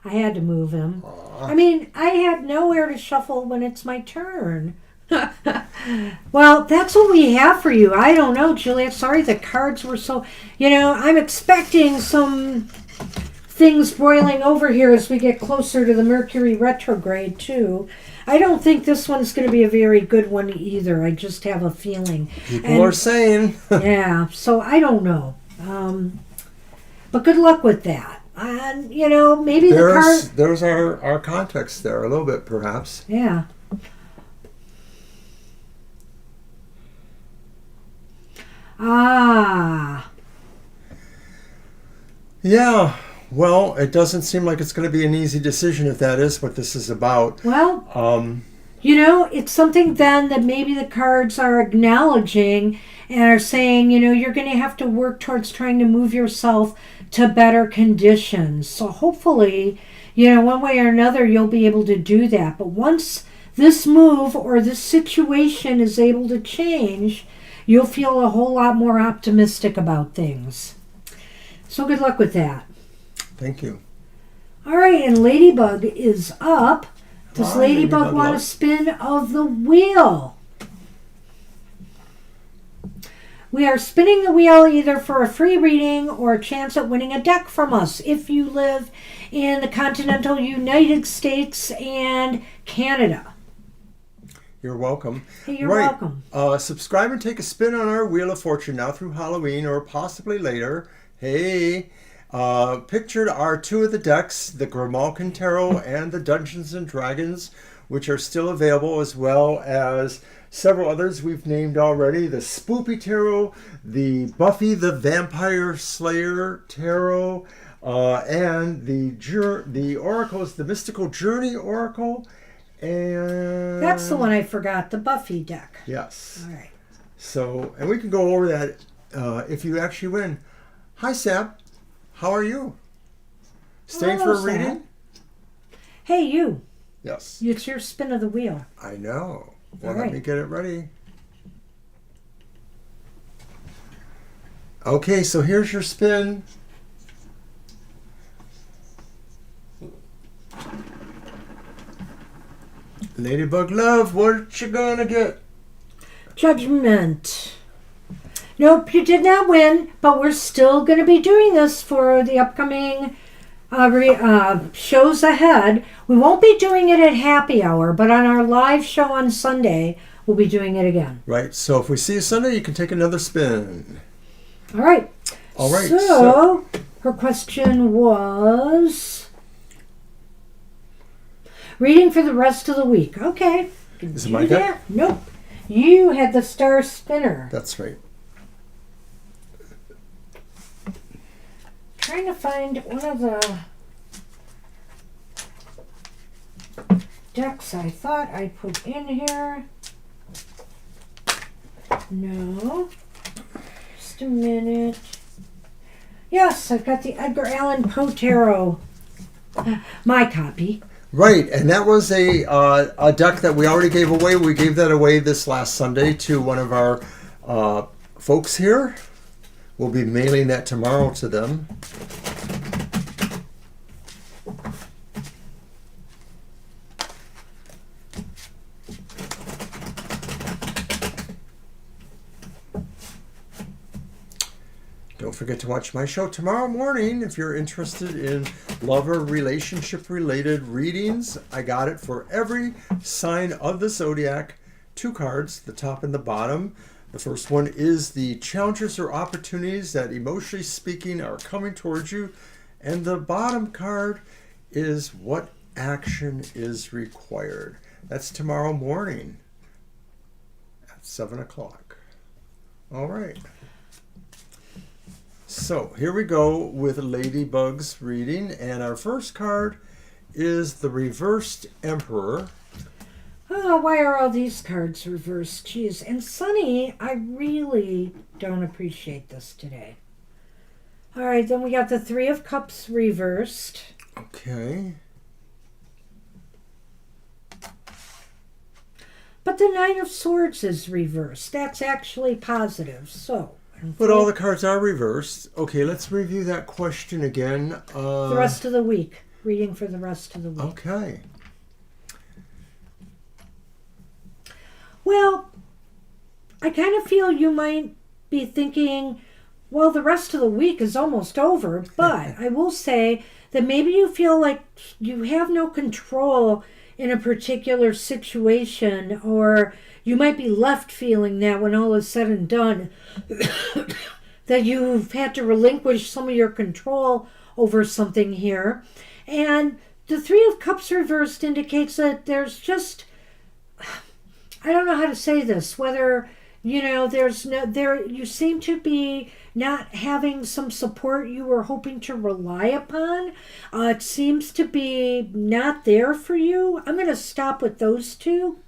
S2: I had to move him. I had nowhere to shuffle when it's my turn. Well, that's what we have for you. I don't know, Juliet. Sorry, the cards were so... I'm expecting some things boiling over here as we get closer to the Mercury retrograde, too. I don't think this one's going to be a very good one either. I just have a feeling.
S1: People are saying.
S2: Yeah, so I don't know. But good luck with that. And, maybe the card...
S1: There's our context there a little bit, perhaps.
S2: Yeah. Ah.
S1: Yeah. Well, it doesn't seem like it's going to be an easy decision if that is what this is about.
S2: Well, it's something then that maybe the cards are acknowledging and are saying, you're going to have to work towards trying to move yourself to better conditions. So hopefully, one way or another, you'll be able to do that. But once this move or this situation is able to change, you'll feel a whole lot more optimistic about things. So good luck with that.
S1: Thank you.
S2: All right, and Ladybug is up. Does Ladybug want a spin of the wheel? We are spinning the wheel either for a free reading or a chance at winning a deck from us if you live in the continental United States and Canada.
S1: You're welcome.
S2: Hey, you're welcome.
S1: Subscribe and take a spin on our Wheel of Fortune now through Halloween or possibly later. Hey, pictured are two of the decks, the Grimalkin Tarot and the Dungeons and Dragons, which are still available, as well as several others we've named already. The Spoopy Tarot, the Buffy the Vampire Slayer Tarot, and the Oracles, the Mystical Journey Oracle. And
S2: that's the one I forgot, the Buffy deck.
S1: Yes.
S2: All right.
S1: So, and we can go over that if you actually win. Hi, Sab. How are you? Staying for a reading?
S2: Hey, you.
S1: Yes.
S2: It's your spin of the wheel.
S1: I know. Well,
S2: All right.
S1: Let me get it ready. Okay, so here's your spin. Ladybug Love, what you gonna get?
S2: Judgment. Nope, you did not win, but we're still going to be doing this for the upcoming shows ahead. We won't be doing it at happy hour, but on our live show on Sunday, we'll be doing it again.
S1: Right, so if we see you Sunday, you can take another spin.
S2: All right.
S1: All right.
S2: So her question was... reading for the rest of the week. Okay.
S1: Is it my deck?
S2: Nope. You had the Star Spinner.
S1: That's right.
S2: Trying to find one of the decks I thought I put in here. No. Just a minute. Yes, I've got the Edgar Allan Poe Tarot. My copy.
S1: Right, and that was a deck that we already gave away. We gave that away this last Sunday to one of our folks here. We'll be mailing that tomorrow to them. Don't forget to watch my show tomorrow morning if you're interested in love or relationship related readings. I got it for every sign of the zodiac. 2 cards, the top and the bottom. The first one is the challenges or opportunities that emotionally speaking are coming towards you. And the bottom card is what action is required. That's tomorrow morning at 7 o'clock. All right. So here we go with Ladybug's reading. And our first card is the Reversed Emperor.
S2: Oh, why are all these cards reversed? Jeez. And Sunny, I really don't appreciate this today. All right, then we got the 3 of Cups reversed.
S1: Okay.
S2: But the 9 of Swords is reversed. That's actually positive. So.
S1: But all the cards are reversed. Okay, let's review that question again.
S2: The rest of the week. Reading for the rest of the week.
S1: Okay.
S2: Well, I kind of feel you might be thinking, well, the rest of the week is almost over, but I will say that maybe you feel like you have no control in a particular situation, or you might be left feeling that when all is said and done, that you've had to relinquish some of your control over something here. And the Three of Cups reversed indicates that there's just, I don't know how to say this, whether, there's no, you seem to be not having some support you were hoping to rely upon. It seems to be not there for you. I'm going to stop with those two.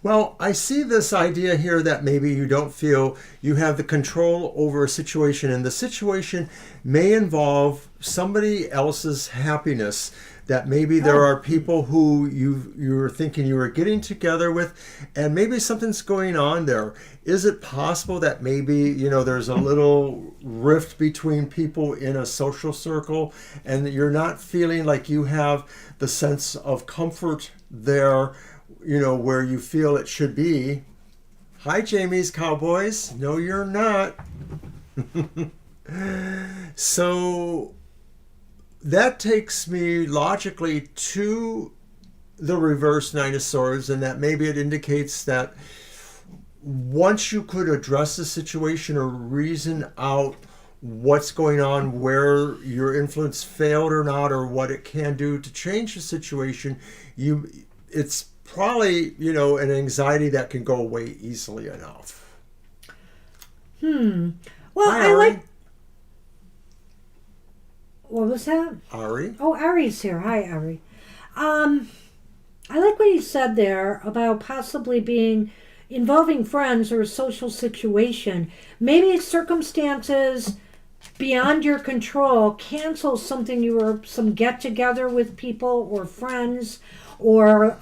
S1: Well, I see this idea here that maybe you don't feel you have the control over a situation, and the situation may involve somebody else's happiness. That maybe there are people who you're thinking you were getting together with, and maybe something's going on there. Is it possible that maybe, there's a little rift between people in a social circle, and that you're not feeling like you have the sense of comfort there, where you feel it should be? Hi, Jamie's Cowboys. No, you're not. So that takes me logically to the reverse Nine of Swords, and that maybe it indicates that once you could address the situation or reason out what's going on, where your influence failed or not, or what it can do to change the situation, it's probably, an anxiety that can go away easily enough.
S2: Well,
S1: Hi,
S2: I
S1: Ari.
S2: like... What was that?
S1: Ari?
S2: Oh, Ari's here. Hi, Ari. I like what you said there about possibly being involving friends or a social situation. Maybe circumstances beyond your control cancel something some get-together with people or friends or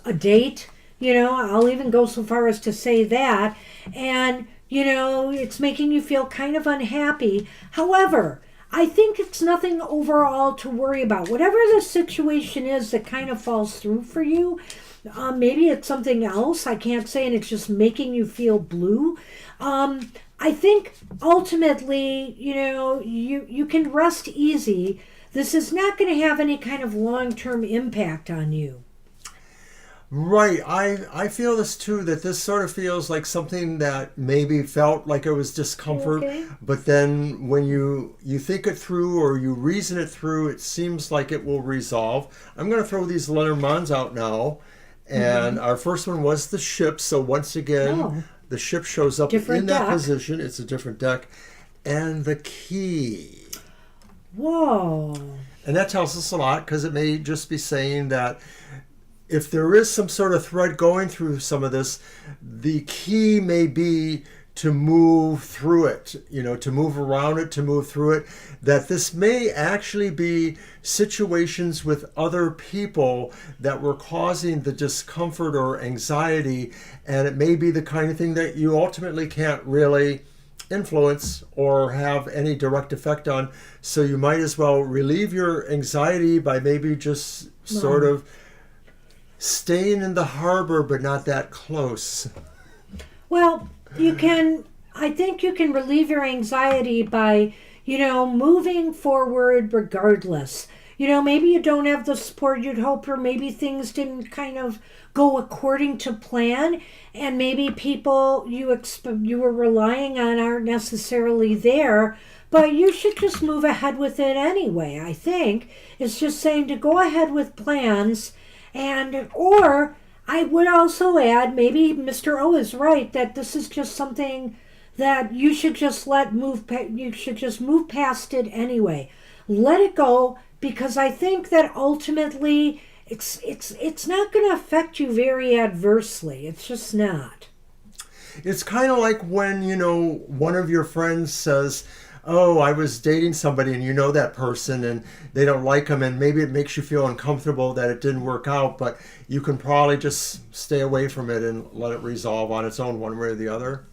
S2: a date. I'll even go so far as to say that. And, it's making you feel kind of unhappy. However, I think it's nothing overall to worry about. Whatever the situation is that kind of falls through for you, maybe it's something else. I can't say, and it's just making you feel blue. I think ultimately, you can rest easy. This is not going to have any kind of long-term impact on you.
S1: Right. I feel this too, that this sort of feels like something that maybe felt like it was discomfort,
S2: Okay.
S1: but then when you think it through or you reason it through, it seems like it will resolve. I'm going to throw these Lenormands out now. And our first one was the ship. So once again, the ship shows up
S2: Different
S1: in that
S2: deck.
S1: position. It's a different deck. And the key.
S2: Whoa.
S1: And that tells us a lot, because it may just be saying that if there is some sort of thread going through some of this, the key may be to move through it, to move around it, to move through it, that this may actually be situations with other people that were causing the discomfort or anxiety, and it may be the kind of thing that you ultimately can't really influence or have any direct effect on. So you might as well relieve your anxiety by maybe just sort of staying in the harbor, but not that close.
S2: Well, I think you can relieve your anxiety by, moving forward regardless. Maybe you don't have the support you'd hope, or maybe things didn't kind of go according to plan, and maybe people you were relying on aren't necessarily there, but you should just move ahead with it anyway, I think. It's just saying to go ahead with plans, or I would also add, maybe Mr. O is right, that this is just something that you should just you should just move past it anyway. Let it go, because I think that ultimately it's not going to affect you very adversely. It's just not.
S1: It's kind of like when, one of your friends says, oh, I was dating somebody, and you know that person and they don't like him, and maybe it makes you feel uncomfortable that it didn't work out, but you can probably just stay away from it and let it resolve on its own one way or the other.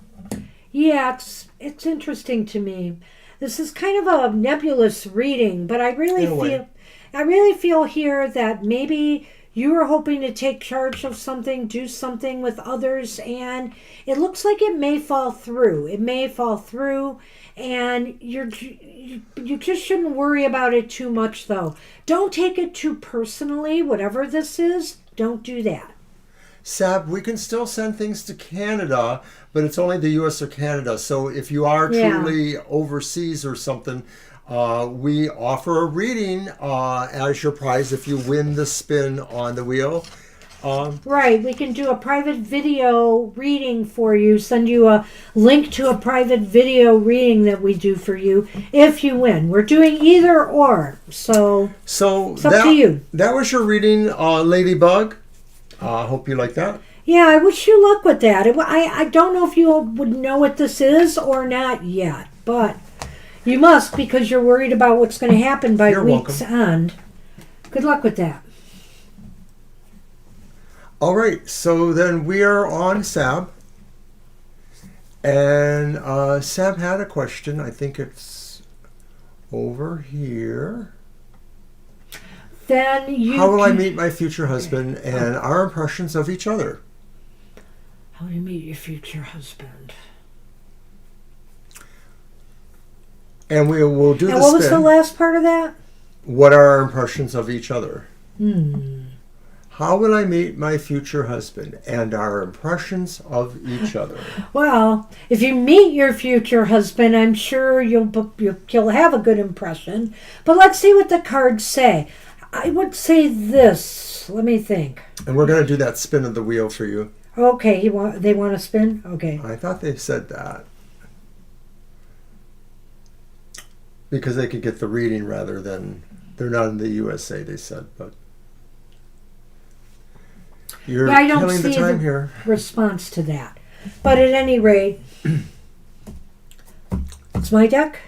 S2: Yeah, it's interesting to me. This is kind of a nebulous reading, but I really feel here that maybe you were hoping to take charge of something, do something with others, and it looks like it may fall through. It may fall through, and you just shouldn't worry about it too much, though. Don't take it too personally, whatever this is. Don't do that.
S1: Sab, we can still send things to Canada, but it's only the U.S. or Canada. So if you are truly overseas or something, we offer a reading as your prize if you win the spin on the wheel.
S2: Right, we can do a private video reading for you, send you a link to a private video reading that we do for you if you win. We're doing either or, so it's up to you.
S1: That was your reading, Ladybug. Hope you like that.
S2: Yeah, I wish you luck with that. I don't know if you would know what this is or not yet, but you must because you're worried about what's going to happen by week's end. Good luck with that.
S1: All right, so then we are on Sab. And Sab had a question. I think it's over here.
S2: Then
S1: How will I meet my future husband and our impressions of each other?
S2: How will you meet your future husband?
S1: And we will do the spin.
S2: And what was the last part of that?
S1: What are our impressions of each other? How will I meet my future husband and our impressions of each other?
S2: Well, if you meet your future husband, I'm sure you'll have a good impression. But let's see what the cards say. I would say this. Let me think.
S1: And we're going to do that spin of the wheel for you.
S2: Okay, they want to spin? Okay.
S1: I thought they said that. Because they could get the reading rather than... They're not in the USA, they said, but... You're killing the time here.
S2: Response to that. But at any rate... It's my deck?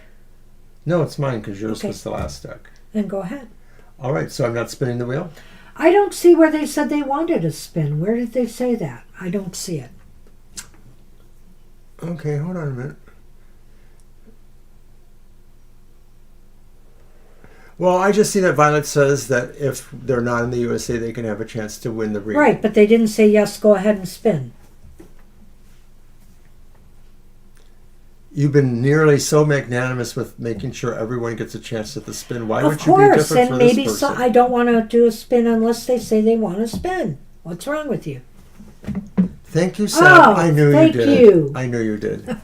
S1: No, it's mine because yours was the last deck.
S2: Then go ahead.
S1: All right, so I'm not spinning the wheel?
S2: I don't see where they said they wanted a spin. Where did they say that? I don't see it.
S1: Okay, hold on a minute. Well, I just see that Violet says that if they're not in the USA, they can have a chance to win the reading.
S2: Right, but they didn't say, yes, go ahead and spin.
S1: You've been nearly so magnanimous with making sure everyone gets a chance at the spin. Why would you be different for this person? Of course, and maybe
S2: I don't want to do a spin unless they say they want to spin. What's wrong with you?
S1: Thank you, Sam. I knew you did.
S2: Thank you.
S1: I knew you did.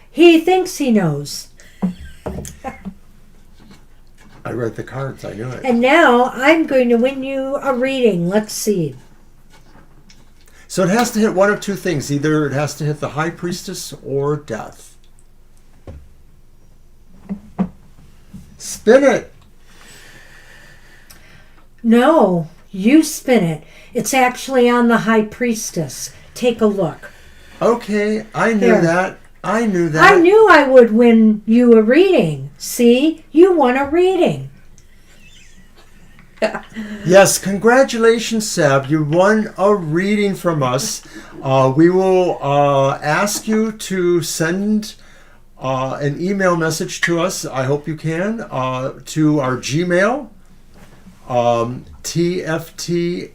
S2: He thinks he knows.
S1: I read the cards. I knew it.
S2: And now I'm going to win you a reading. Let's see.
S1: So it has to hit one of two things. Either it has to hit the High Priestess or Death. Spin it.
S2: No, you spin it. It's actually on the High Priestess. Take a look.
S1: Okay, I knew that. I knew that.
S2: I knew I would win you a reading. See? You won a reading.
S1: Yes, congratulations, Sab. You won a reading from us. We will ask you to send an email message to us. I hope you can. To our Gmail, TFT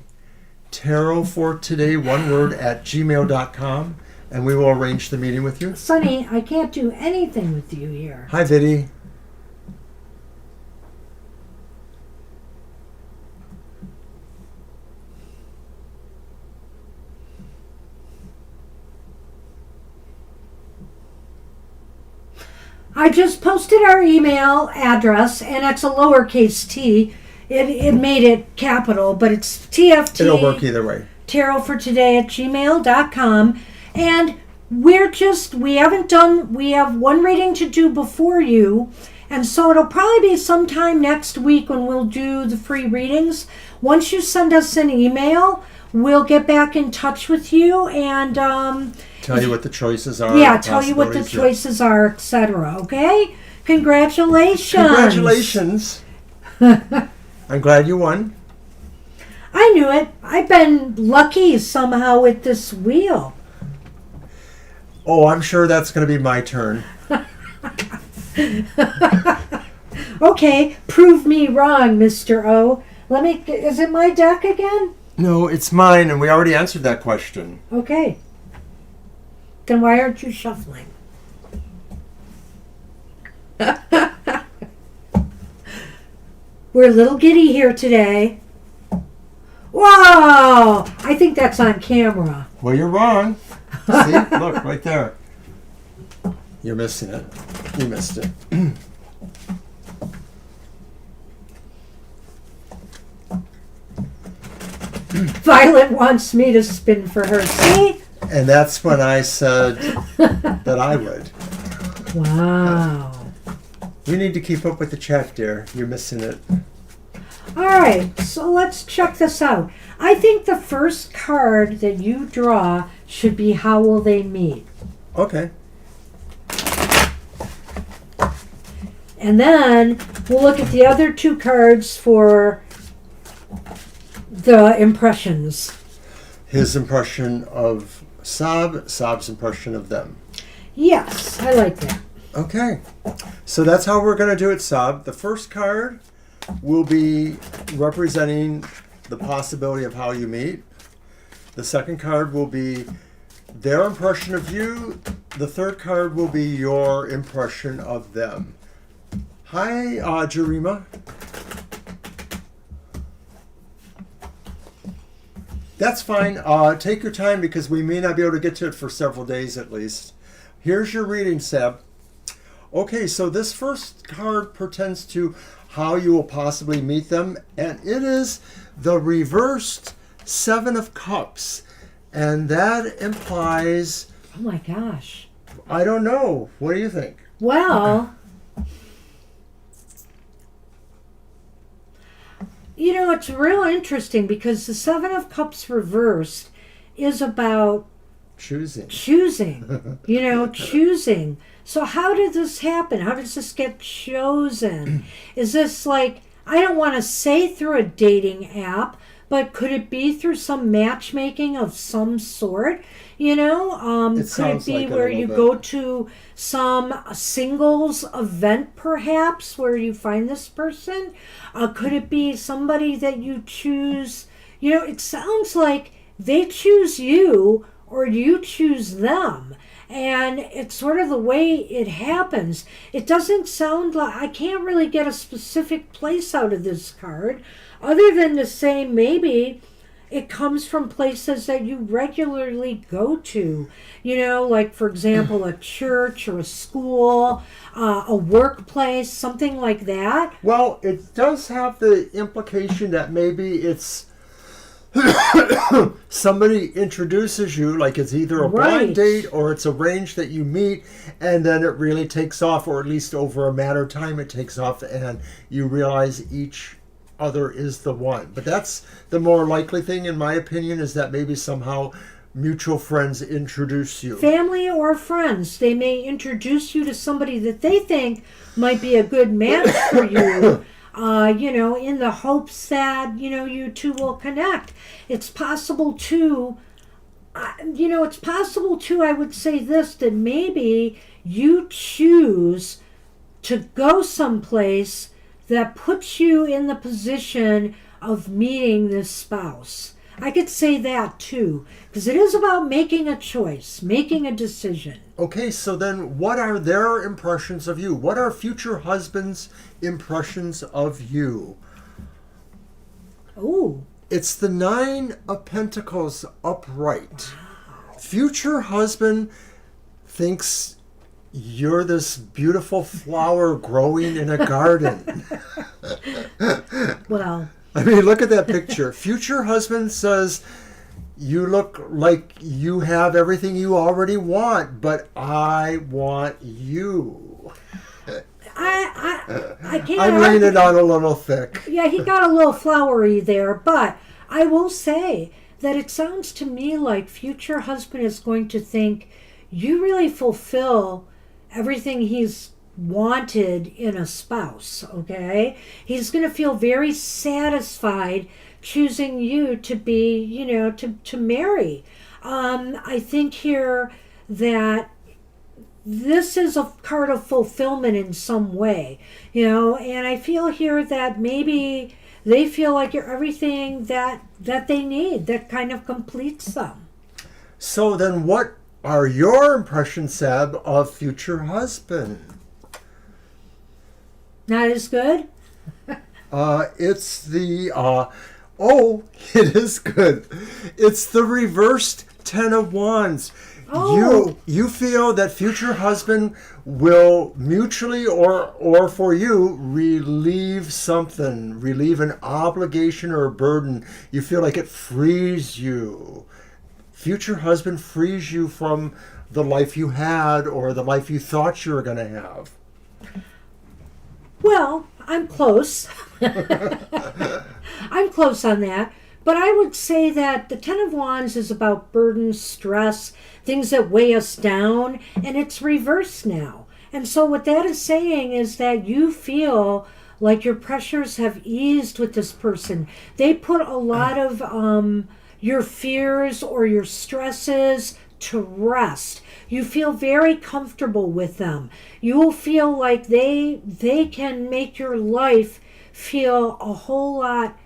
S1: Tarot for Today, one word, at gmail.com. And we will arrange the meeting with you.
S2: Sonny, I can't do anything with you here.
S1: Hi, Viddy.
S2: I just posted our email address, and it's a lowercase t. It made it capital, but it's TFT.
S1: It'll work either way.
S2: Tarot for Today at gmail.com. And we have one reading to do before you. And so it'll probably be sometime next week when we'll do the free readings. Once you send us an email, we'll get back in touch with you and
S1: tell you what the choices are.
S2: Yeah, tell you what the choices are, etc. Okay? Congratulations.
S1: Congratulations. I'm glad you won.
S2: I knew it. I've been lucky somehow with this wheel.
S1: Oh, I'm sure that's going to be my turn.
S2: Okay, prove me wrong, Mr. O. Is it my deck again?
S1: No, it's mine, and we already answered that question.
S2: Okay. Then why aren't you shuffling? We're a little giddy here today. Whoa! I think that's on camera.
S1: Well, you're wrong. See? Look, right there. You're missing it. You missed it.
S2: Violet wants me to spin for her. See?
S1: And that's when I said that I would.
S2: Wow.
S1: You need to keep up with the chat, dear. You're missing it.
S2: All right, so let's check this out. I think the first card that you draw should be how will they meet.
S1: Okay.
S2: And then we'll look at the other two cards for the impressions.
S1: His impression of Sab's impression of them.
S2: Yes, I like that.
S1: Okay. So that's how we're going to do it, Sab. The first card will be representing the possibility of how you meet. The second card will be their impression of you. The third card will be your impression of them. Hi, Jarima. That's fine. Take your time because we may not be able to get to it for several days at least. Here's your reading, Seb. Okay, so this first card pertains to how you will possibly meet them, and it is the reversed Seven of Cups, and that implies...
S2: Oh my gosh.
S1: I don't know. What do you think?
S2: Well, you know, it's real interesting because the Seven of Cups reversed is about
S1: Choosing.
S2: Choosing. So how did this happen? How does this get chosen? Is this like, I don't want to say through a dating app, but could it be through some matchmaking of some sort? Could it be
S1: like
S2: where you go to some singles event perhaps where you find this person? Could it be somebody that you choose? It sounds like they choose you or you choose them. And it's sort of the way it happens. It doesn't sound like, I can't really get a specific place out of this card other than to say maybe it comes from places that you regularly go to. Like, for example, a church or a school, a workplace, something like that.
S1: Well, it does have the implication that maybe it's somebody introduces you, like it's either a blind date or it's arranged that you meet, and then it really takes off, or at least over a matter of time it takes off, and you realize each other is the one. But that's the more likely thing, in my opinion, is that maybe somehow mutual friends introduce you.
S2: Family or friends, they may introduce you to somebody that they think might be a good match for you. In the hopes that, you two will connect. It's possible too, I would say this, that maybe you choose to go someplace that puts you in the position of meeting this spouse. I could say that too, because it is about making a choice, making a decision.
S1: Okay, so then what are their impressions of you? What are future husbands' impressions of you?
S2: Oh.
S1: It's the Nine of Pentacles upright. Wow. Future husband thinks you're this beautiful flower growing in a garden.
S2: Well,
S1: I mean, look at that picture. Future husband says, you look like you have everything you already want, but I want you.
S2: I can't.
S1: I'm laying it on a little thick.
S2: Yeah, he got a little flowery there, but I will say that it sounds to me like future husband is going to think you really fulfill everything he's wanted in a spouse, okay? He's going to feel very satisfied choosing you to be, to marry. I think here that this is a card of fulfillment in some way, and I feel here that maybe they feel like you're everything that they need, that kind of completes them.
S1: So then what are your impressions, Seb, of future husband?
S2: Not as good?
S1: It's the, it is good. It's the reversed Ten of Wands.
S2: Oh.
S1: You feel that future husband will mutually or for you relieve something, relieve an obligation or a burden. You feel like it frees you. Future husband frees you from the life you had or the life you thought you were going to have.
S2: Well, I'm close. I'm close on that. But I would say that the Ten of Wands is about burden, stress, things that weigh us down, and it's reversed now. And so what that is saying is that you feel like your pressures have eased with this person. They put a lot of your fears or your stresses to rest. You feel very comfortable with them. You will feel like they can make your life feel a whole lot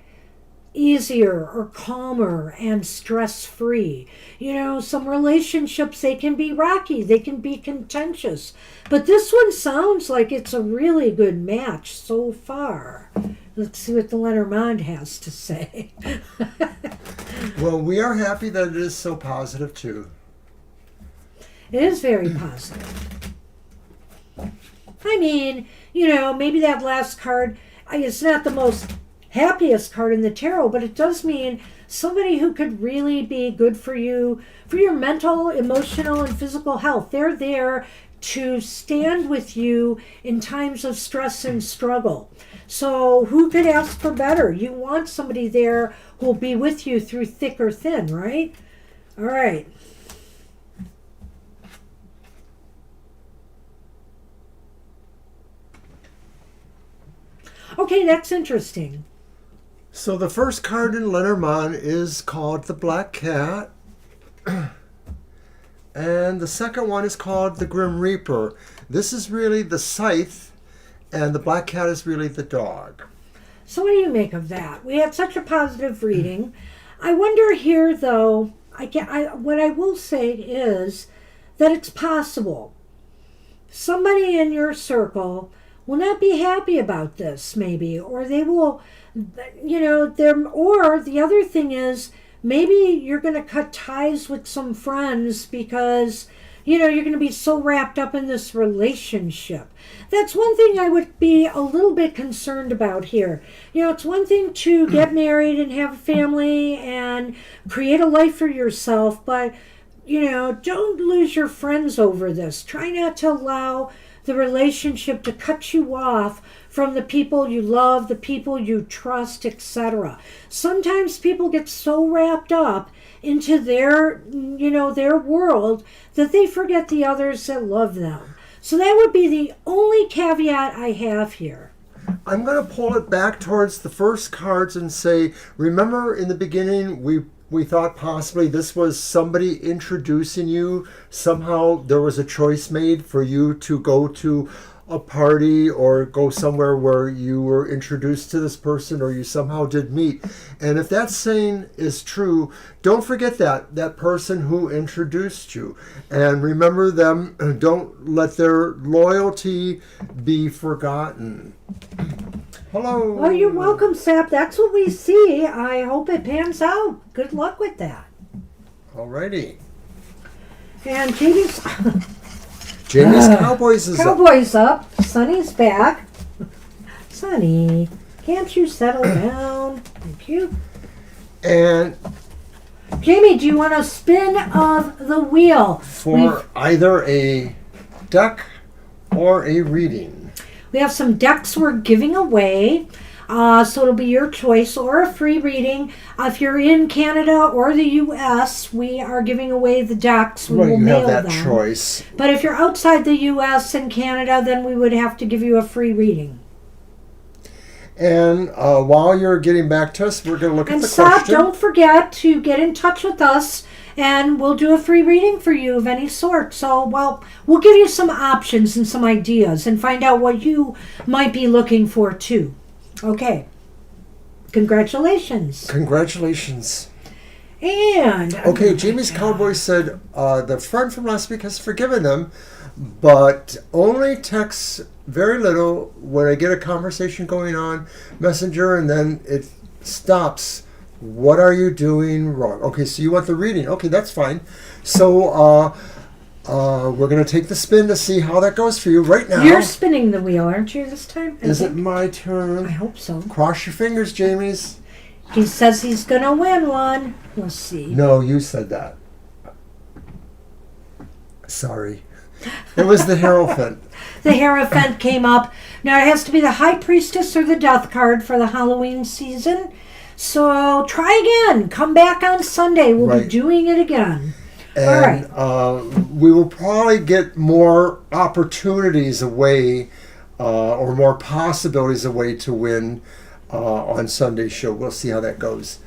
S2: easier or calmer and stress-free. You know, some relationships, they can be rocky, they can be contentious, but this one sounds like it's a really good match so far. Let's see what the Lenormand has to say.
S1: Well, we are happy that it is so positive too.
S2: It is very positive. I mean, you know, maybe that last card, it's not the most happiest card in the tarot, but it does mean somebody who could really be good for you, for your mental, emotional, and physical health. They're there to stand with you in times of stress and struggle. So who could ask for better? You want somebody there who will be with you through thick or thin, right? All right. Okay, that's interesting.
S1: So the first card in Lenormand is called the Black Cat. And the second one is called the Grim Reaper. This is really the scythe, and the Black Cat is really the dog.
S2: So what do you make of that? We had such a positive reading. I wonder here, though, what I will say is that it's possible. Somebody in your circle will not be happy about this, maybe, or they will, you know, or the other thing is, maybe you're going to cut ties with some friends because, you know, you're going to be so wrapped up in this relationship. That's one thing I would be a little bit concerned about here. You know, it's one thing to get married and have a family and create a life for yourself, but, you know, don't lose your friends over this. Try not to allow the relationship to cut you off from the people you love, the people you trust, etc. Sometimes people get so wrapped up into their, you know, their world that they forget the others that love them. So that would be the only caveat I have here.
S1: I'm going to pull it back towards the first cards and say, remember in the beginning we thought possibly this was somebody introducing you. Somehow there was a choice made for you to go to a party or go somewhere where you were introduced to this person or you somehow did meet. And if that saying is true, don't forget that person who introduced you. And remember them. Don't let their loyalty be forgotten. Hello.
S2: Oh, you're welcome, Sap. That's what we see. I hope it pans out. Good luck with that.
S1: Alrighty.
S2: And Jamie's
S1: Cowboys is
S2: Cowboys up. Sonny's back. Sonny, can't you settle down? Thank you.
S1: And
S2: Jamie, do you want a spin of the wheel?
S1: For either a deck or a reading.
S2: We have some decks we're giving away, so it'll be your choice, or a free reading. If you're in Canada or the U.S., we are giving away the decks. We will mail them.
S1: You have that choice.
S2: But if you're outside the U.S. and Canada, then we would have to give you a free reading.
S1: And while you're getting back to us, we're going to look at the
S2: question. And
S1: question.
S2: don't forget to get in touch with us, and we'll do a free reading for you of any sort. So, well, we'll give you some options and some ideas and find out what you might be looking for, too. Okay. Congratulations.
S1: Congratulations.
S2: And...
S1: Okay, Jamie's Cowboy said the friend from last week has forgiven them, but only texts very little when I get a conversation going on Messenger, and then it stops What are you doing wrong? Okay, so you want the reading. Okay, that's fine. So we're going to take the spin to see how that goes for you right now.
S2: You're spinning the wheel, aren't you, this time?
S1: Is it my turn?
S2: I hope so.
S1: Cross your fingers, Jamie's.
S2: He says he's going to win one. We'll see.
S1: No, you said that. Sorry. It was the Hierophant.
S2: The Hierophant came up. Now it has to be the High Priestess or the Death card for the Halloween season. So try again. Come back on Sunday. We'll be doing it again.
S1: And
S2: all right.
S1: We will probably get more opportunities away or more possibilities away to win on Sunday's show. We'll see how that goes.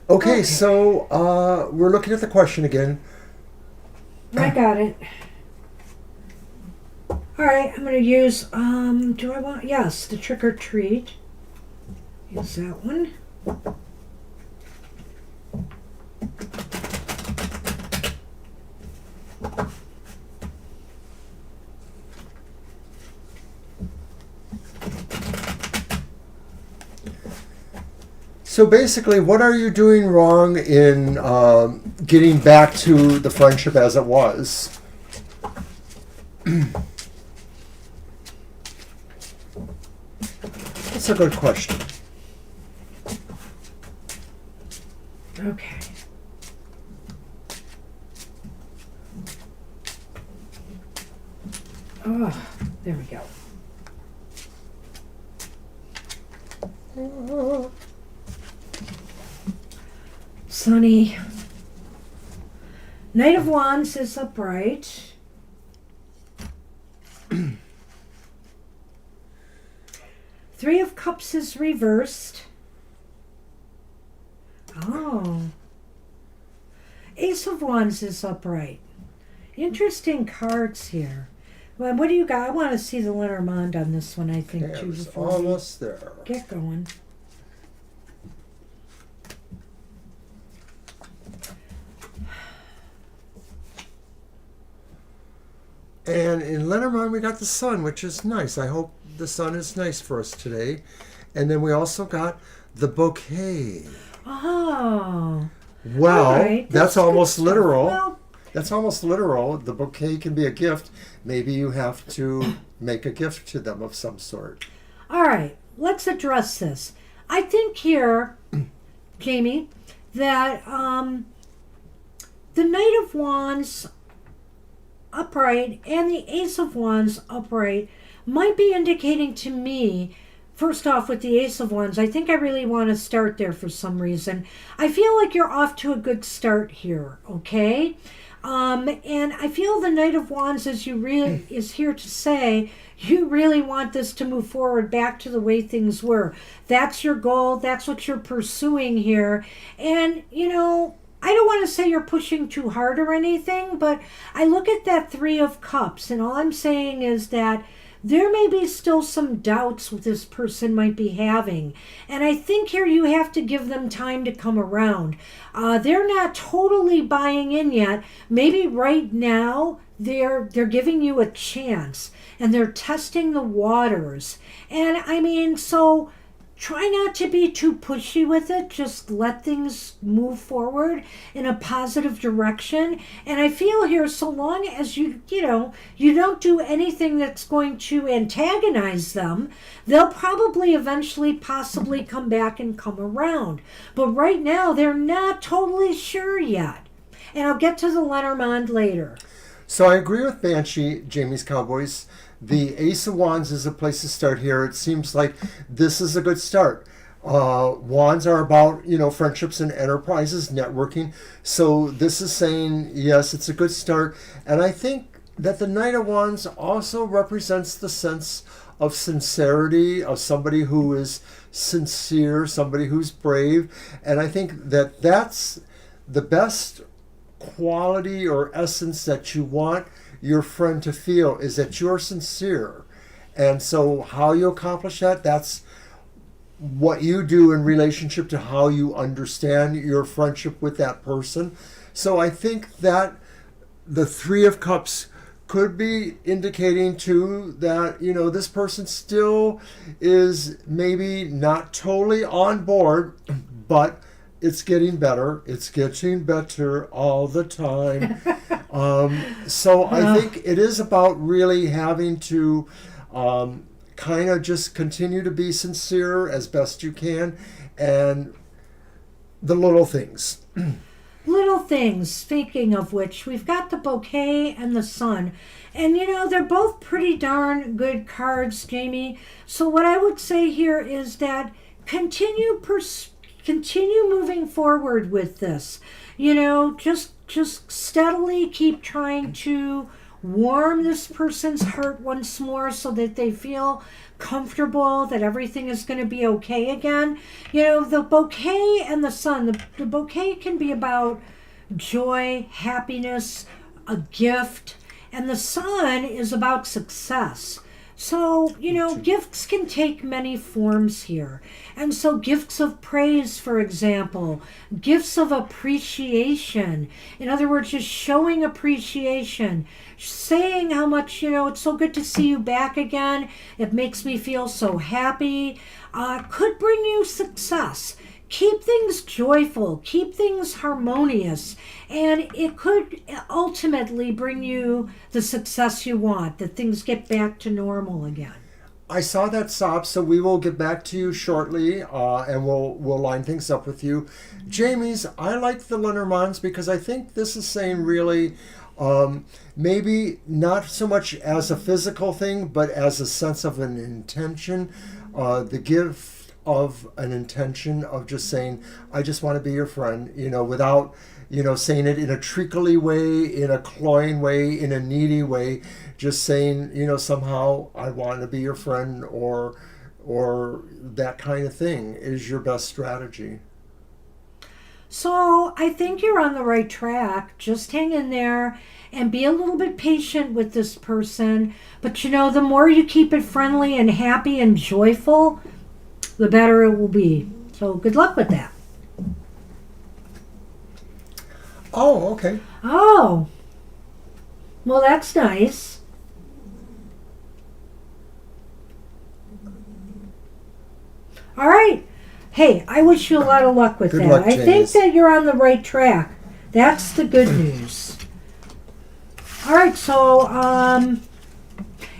S1: Okay. So we're looking at the question again.
S2: I got it. All right, I'm going to use, do I want, yes, the Trick or Treat. Use that one.
S1: So basically, what are you doing wrong in getting back to the friendship as it was? That's a good question.
S2: Okay. Oh, there we go. Sunny. Knight of Wands is upright. Three of Cups is reversed. Oh. Ace of Wands is upright. Interesting cards here. Well, what do you got? I want to see the Lenormand on this one, I think, too.
S1: It's
S2: Before
S1: almost there.
S2: get going.
S1: And in Lenormand, we got the sun, which is nice. I hope the sun is nice for us today. And then we also got the bouquet.
S2: Oh.
S1: Well,
S2: right.
S1: that's almost literal.
S2: Well,
S1: That's almost literal. The bouquet can be a gift. Maybe you have to make a gift to them of some sort.
S2: all right. Let's address this. I think here, Jamie, that the Knight of Wands upright and the Ace of Wands upright might be indicating to me, first off with the Ace of Wands, I think I really want to start there for some reason. I feel like you're off to a good start here, okay? And I feel the Knight of Wands is here to say you really want this to move forward back to the way things were. That's your goal. That's what you're pursuing here. And, you know, I don't want to say you're pushing too hard or anything, but I look at that Three of Cups, and all I'm saying is that there may be still some doubts this person might be having. And I think here you have to give them time to come around. They're not totally buying in yet. Maybe right now they're giving you a chance and they're testing the waters. And I mean, so try not to be too pushy with it. Just let things move forward in a positive direction. And I feel here, so long as you don't do anything that's going to antagonize them, they'll probably eventually possibly come back and come around. But right now, they're not totally sure yet. And I'll get to the Lenormand later.
S1: So I agree with Banshee, Jamie's Cowboys. The Ace of Wands is a place to start here. It seems like this is a good start. Wands are about, friendships and enterprises, networking. So this is saying, yes, it's a good start. And I think that the Knight of Wands also represents the sense of sincerity, of somebody who is sincere, somebody who's brave. And I think that that's the best quality or essence that you want your friend to feel, is that you're sincere. And so how you accomplish that, that's what you do in relationship to how you understand your friendship with that person. So I think that the Three of Cups could be indicating too that, this person still is maybe not totally on board, but it's getting better. It's getting better all the time. So I think it is about really having to kind of just continue to be sincere as best you can, and the little things.
S2: Little things, speaking of which, we've got the Bouquet and the Sun. And they're both pretty darn good cards, Jamie. So what I would say here is that continue moving forward with this. Just steadily keep trying to warm this person's heart once more so that they feel comfortable, that everything is going to be okay again. The Bouquet and the Sun, the Bouquet can be about joy, happiness, a gift, and the Sun is about success. So, gifts can take many forms here. And so gifts of praise, for example, gifts of appreciation. In other words, just showing appreciation, saying how much, it's so good to see you back again. It makes me feel so happy. Could bring you success. Keep things joyful, keep things harmonious, and it could ultimately bring you the success you want, that things get back to normal again.
S1: I saw that, Sob, so we will get back to you shortly, and we'll line things up with you. Jamie's, I like the Lenormands because I think this is saying really maybe not so much as a physical thing, but as a sense of an intention, the gift of an intention of just saying, I just want to be your friend, without, saying it in a trickly way, in a cloying way, in a needy way, just saying, somehow I want to be your friend, or that kind of thing is your best strategy.
S2: So I think you're on the right track. Just hang in there and be a little bit patient with this person. But the more you keep it friendly and happy and joyful, the better it will be. So good luck with that.
S1: Oh, okay.
S2: Oh, well, that's nice. All right. Hey, I wish you a lot of luck with
S1: Good
S2: that.
S1: luck,
S2: I think
S1: James.
S2: that you're on the right track. That's the good news. All right, so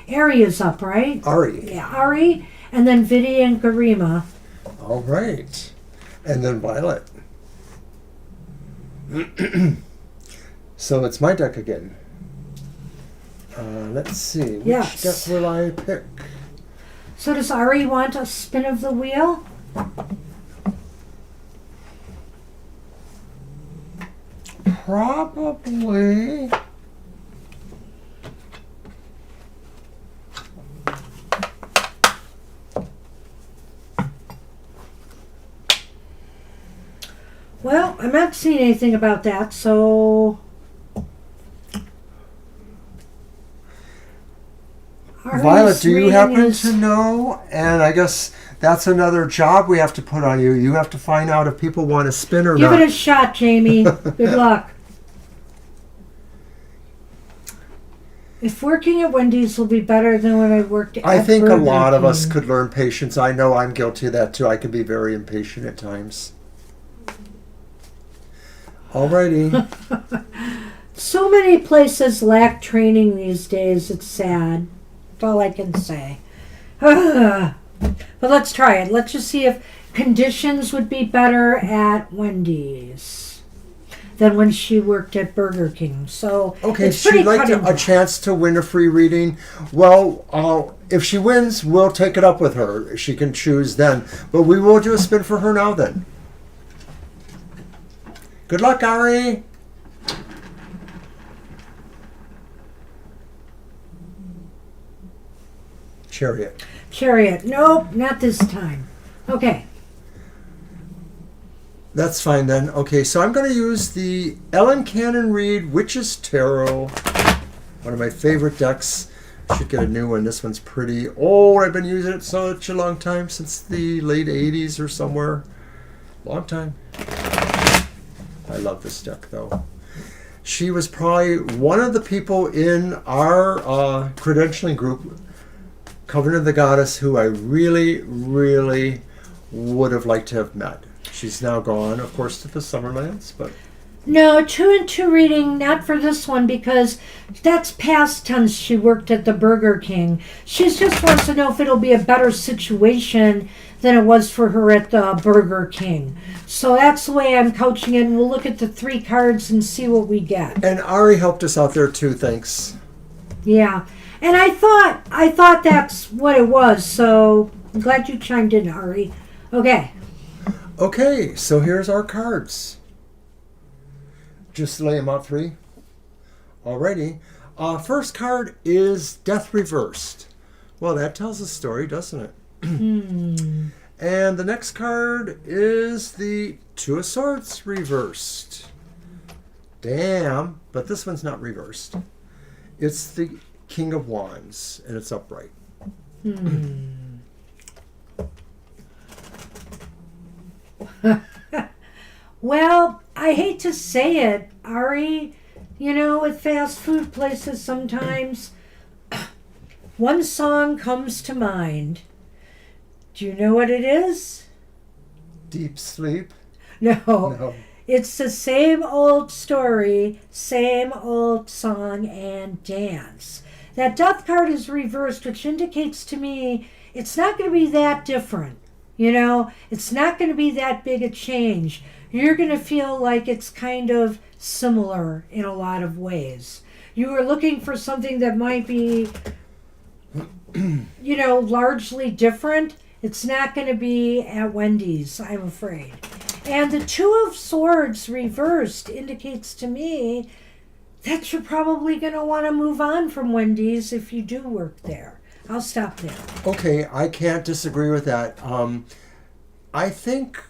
S2: Ari is up, right?
S1: Ari.
S2: Yeah, Ari, and then Vidi and Garima.
S1: All right. And then Violet. So it's my deck again. Let's see. Which
S2: Yes.
S1: deck will I pick?
S2: So does Ari want a spin of the wheel?
S1: Probably.
S2: Well, I'm not seeing anything about that, so...
S1: Violet, do you happen to know? And I guess that's another job we have to put on you. You have to find out if people want to spin or
S2: Give
S1: not.
S2: it a shot, Jamie. Good luck. If working at Wendy's will be better than when I worked at
S1: I think a
S2: Burger
S1: lot of us
S2: King.
S1: could learn patience. I know I'm guilty of that too. I can be very impatient at times. Alrighty.
S2: So many places lack training these days. It's sad. That's all I can say. But let's try it. Let's just see if conditions would be better at Wendy's than when she worked at Burger King. So
S1: Okay,
S2: it's pretty
S1: she'd like
S2: cut and
S1: a
S2: dry.
S1: chance to win a free reading. Well, if she wins, we'll take it up with her. She can choose then. But we will do a spin for her now then. Good luck, Ari. Chariot.
S2: Chariot. Nope, not this time. Okay.
S1: That's fine then. Okay, so I'm going to use the Ellen Cannon Reed Witch's Tarot. One of my favorite decks. Should get a new one. This one's pretty old. I've been using it such a long time, since the late 80s or somewhere. Long time. I love this deck though. She was probably one of the people in our credentialing group, Covenant of the Goddess, who I really, really would have liked to have met. She's now gone, of course, to the Summerlands, but
S2: No, 2 and 2 reading, not for this one because that's past tense. She worked at the Burger King. She just wants to know if it'll be a better situation than it was for her at the Burger King. So that's the way I'm coaching it, and we'll look at the 3 cards and see what we get.
S1: and Ari helped us out there too. Thanks.
S2: Yeah, and I thought that's what it was. So I'm glad you chimed in, Ari. Okay.
S1: Okay, so here's our cards. Just lay them out 3. Alrighty. First card is Death Reversed. Well, that tells a story, doesn't it? And the next card is the Two of Swords reversed. Damn, but this one's not reversed. It's the King of Wands, and it's upright.
S2: Well, I hate to say it, Ari, with fast food places sometimes one song comes to mind. Do you know what it is?
S1: Deep sleep?
S2: No.
S1: No.
S2: It's the same old story, same old song and dance. That death card is reversed, which indicates to me it's not going to be that different. It's not going to be that big a change. You're going to feel like it's kind of similar in a lot of ways. You were looking for something that might be, largely different. It's not going to be at Wendy's, I'm afraid. And the Two of Swords reversed indicates to me that you're probably going to want to move on from Wendy's if you do work there. I'll stop there.
S1: Okay, I can't disagree with that. I think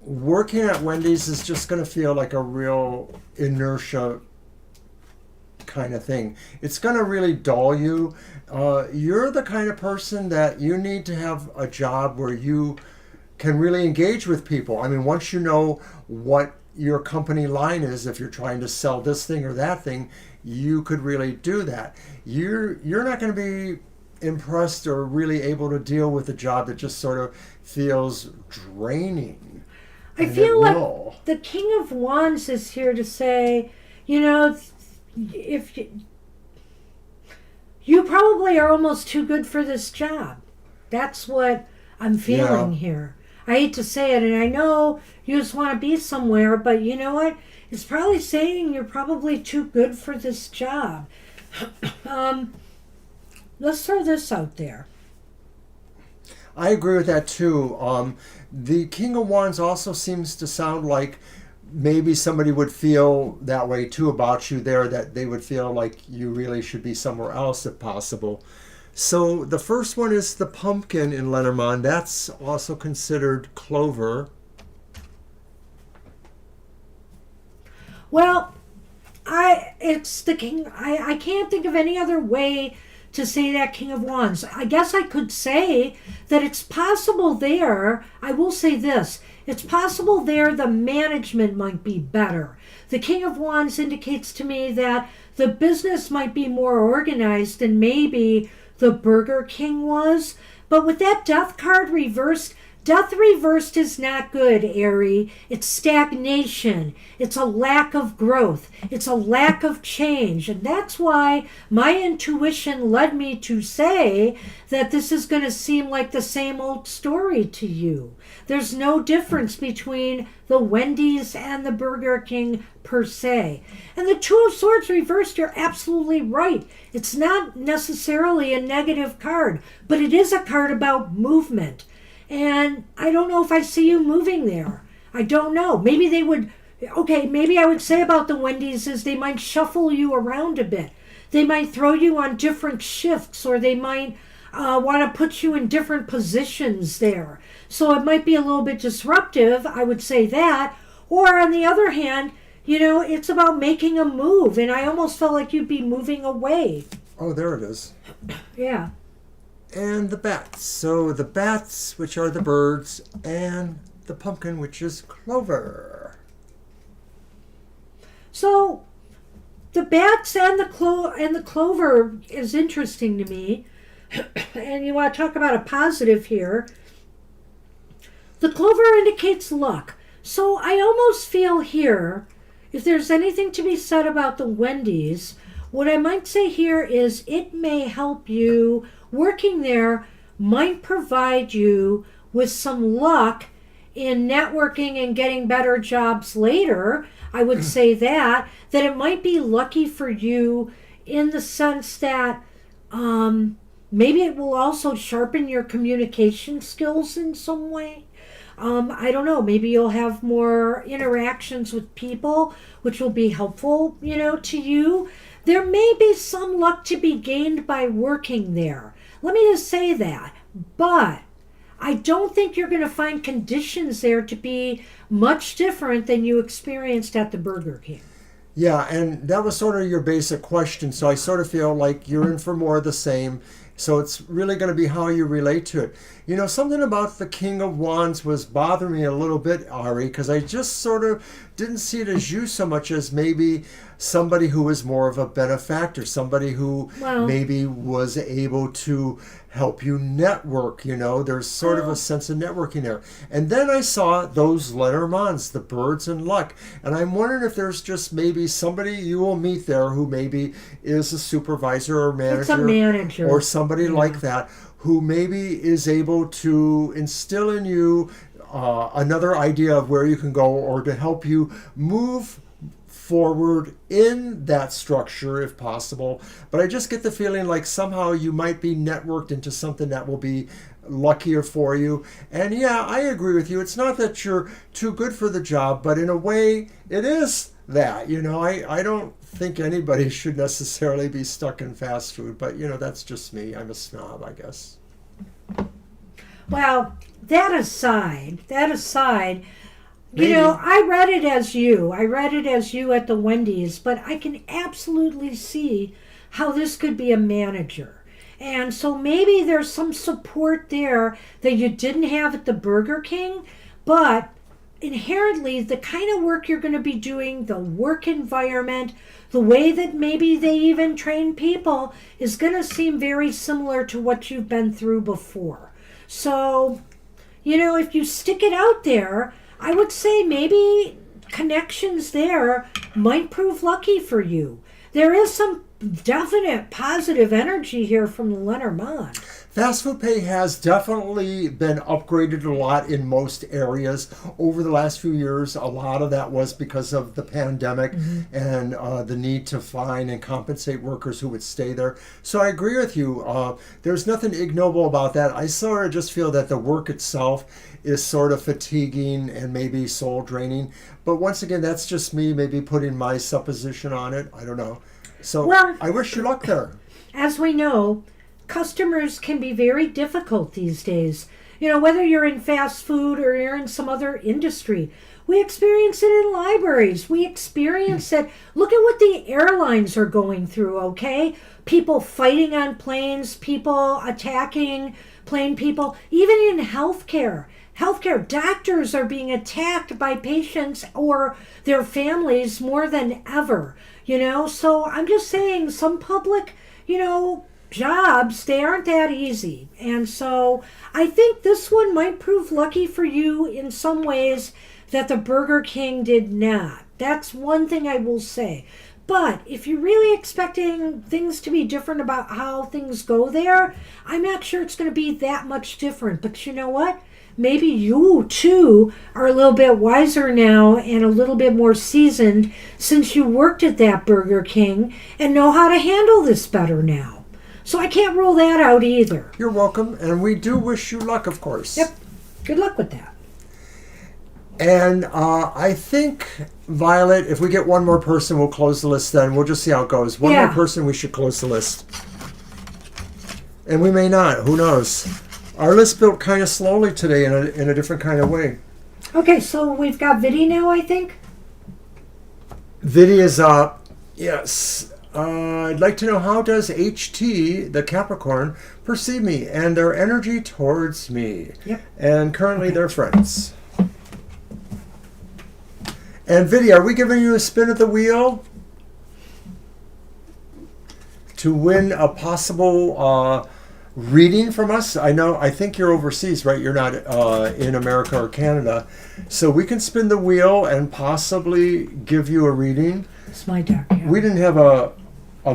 S1: working at Wendy's is just going to feel like a real inertia kind of thing. It's going to really dull you. You're the kind of person that you need to have a job where you can really engage with people. I mean, once you know what your company line is, if you're trying to sell this thing or that thing, you could really do that. You're not going to be impressed or really able to deal with a job that just sort of feels draining.
S2: I feel like the King of Wands is here to say, if you probably are almost too good for this job. That's what I'm feeling here. I hate to say it, and I know you just want to be somewhere, but you know what? It's probably saying you're probably too good for this job. Let's throw this out there.
S1: I agree with that too. The King of Wands also seems to sound like maybe somebody would feel that way too about you there, that they would feel like you really should be somewhere else if possible. So the first one is the pumpkin in Lenormand. That's also considered clover.
S2: Well, it's the king. I can't think of any other way to say that King of Wands. I guess I could say that it's possible there. I will say this. It's possible there the management might be better. The King of Wands indicates to me that the business might be more organized than maybe the Burger King was. But with that death card reversed, death reversed is not good, Ari. It's stagnation. It's a lack of growth. It's a lack of change. And that's why my intuition led me to say that this is going to seem like the same old story to you. There's no difference between the Wendy's and the Burger King per se. And the Two of Swords reversed, you're absolutely right. It's not necessarily a negative card, but it is a card about movement. And I don't know if I see you moving there. I don't know. Maybe they would, maybe I would say about the Wendy's is they might shuffle you around a bit. They might throw you on different shifts, or they might want to put you in different positions there. So it might be a little bit disruptive, I would say that. Or on the other hand, it's about making a move. And I almost felt like you'd be moving away.
S1: Oh, there it is.
S2: Yeah.
S1: And the bats. So the bats, which are the birds, and the pumpkin, which is clover.
S2: So the bats and the clover is interesting to me. And you want to talk about a positive here. The clover indicates luck. So I almost feel here, if there's anything to be said about the Wendy's, what I might say here is it may help you. Working there might provide you with some luck in networking and getting better jobs later. I would say that it might be lucky for you in the sense that maybe it will also sharpen your communication skills in some way. I don't know, maybe you'll have more interactions with people, which will be helpful, to you. There may be some luck to be gained by working there. Let me just say that. But I don't think you're going to find conditions there to be much different than you experienced at the Burger King.
S1: Yeah, and that was sort of your basic question. So I sort of feel like you're in for more of the same. So it's really going to be how you relate to it. Something about the King of Wands was bothering me a little bit, Ari, because I just sort of didn't see it as you so much as maybe somebody who was more of a benefactor, somebody who maybe was able to help you network. There's sort of a sense of networking there. And then I saw those Lenormands, the birds and luck. And I'm wondering if there's just maybe somebody you will meet there who maybe is a supervisor or manager.
S2: It's a manager.
S1: Or somebody like that who maybe is able to instill in you another idea of where you can go or to help you move forward in that structure if possible. But I just get the feeling like somehow you might be networked into something that will be luckier for you. And yeah, I agree with you. It's not that you're too good for the job, but in a way it is that. I don't think anybody should necessarily be stuck in fast food, but that's just me. I'm a snob, I guess.
S2: Well, that aside, I read it as you. I read it as you at the Wendy's, but I can absolutely see how this could be a manager. And so maybe there's some support there that you didn't have at the Burger King, but inherently the kind of work you're going to be doing, the work environment, the way that maybe they even train people is going to seem very similar to what you've been through before. So, if you stick it out there, I would say maybe connections there might prove lucky for you. There is some definite positive energy here from the Lenormand.
S1: Fast food pay has definitely been upgraded a lot in most areas over the last few years. A lot of that was because of the pandemic and the need to find and compensate workers who would stay there. So I agree with you. There's nothing ignoble about that. I sort of just feel that the work itself is sort of fatiguing and maybe soul draining. But once again, that's just me maybe putting my supposition on it. I don't know. So I wish you luck there.
S2: As we know, customers can be very difficult these days. Whether you're in fast food or you're in some other industry. We experience it in libraries. We experience it. Look at what the airlines are going through, okay? People fighting on planes, people attacking plane people, even in healthcare. Healthcare doctors are being attacked by patients or their families more than ever, So I'm just saying some public, jobs, they aren't that easy. And so I think this one might prove lucky for you in some ways that the Burger King did not. That's one thing I will say. But if you're really expecting things to be different about how things go there, I'm not sure it's going to be that much different. But you know what? Maybe you, too, are a little bit wiser now and a little bit more seasoned since you worked at that Burger King and know how to handle this better now. So I can't rule that out either.
S1: You're welcome, and we do wish you luck, of course.
S2: Yep. Good luck with that.
S1: And I think, Violet, if we get one more person, we'll close the list then. We'll just see how it goes. One more person, we should close the list. And we may not. Who knows? Our list built kind of slowly today in a different kind of way.
S2: Okay, so we've got Viddy now, I think.
S1: Viddy is up. Yes. I'd like to know, how does HT, the Capricorn, perceive me and their energy towards me?
S2: Yep.
S1: And currently they're friends. And Viddy, are we giving you a spin of the wheel to win a possible reading from us. I think you're overseas, right? You're not in America or Canada. So we can spin the wheel and possibly give you a reading.
S2: It's my deck. Yeah.
S1: We didn't have a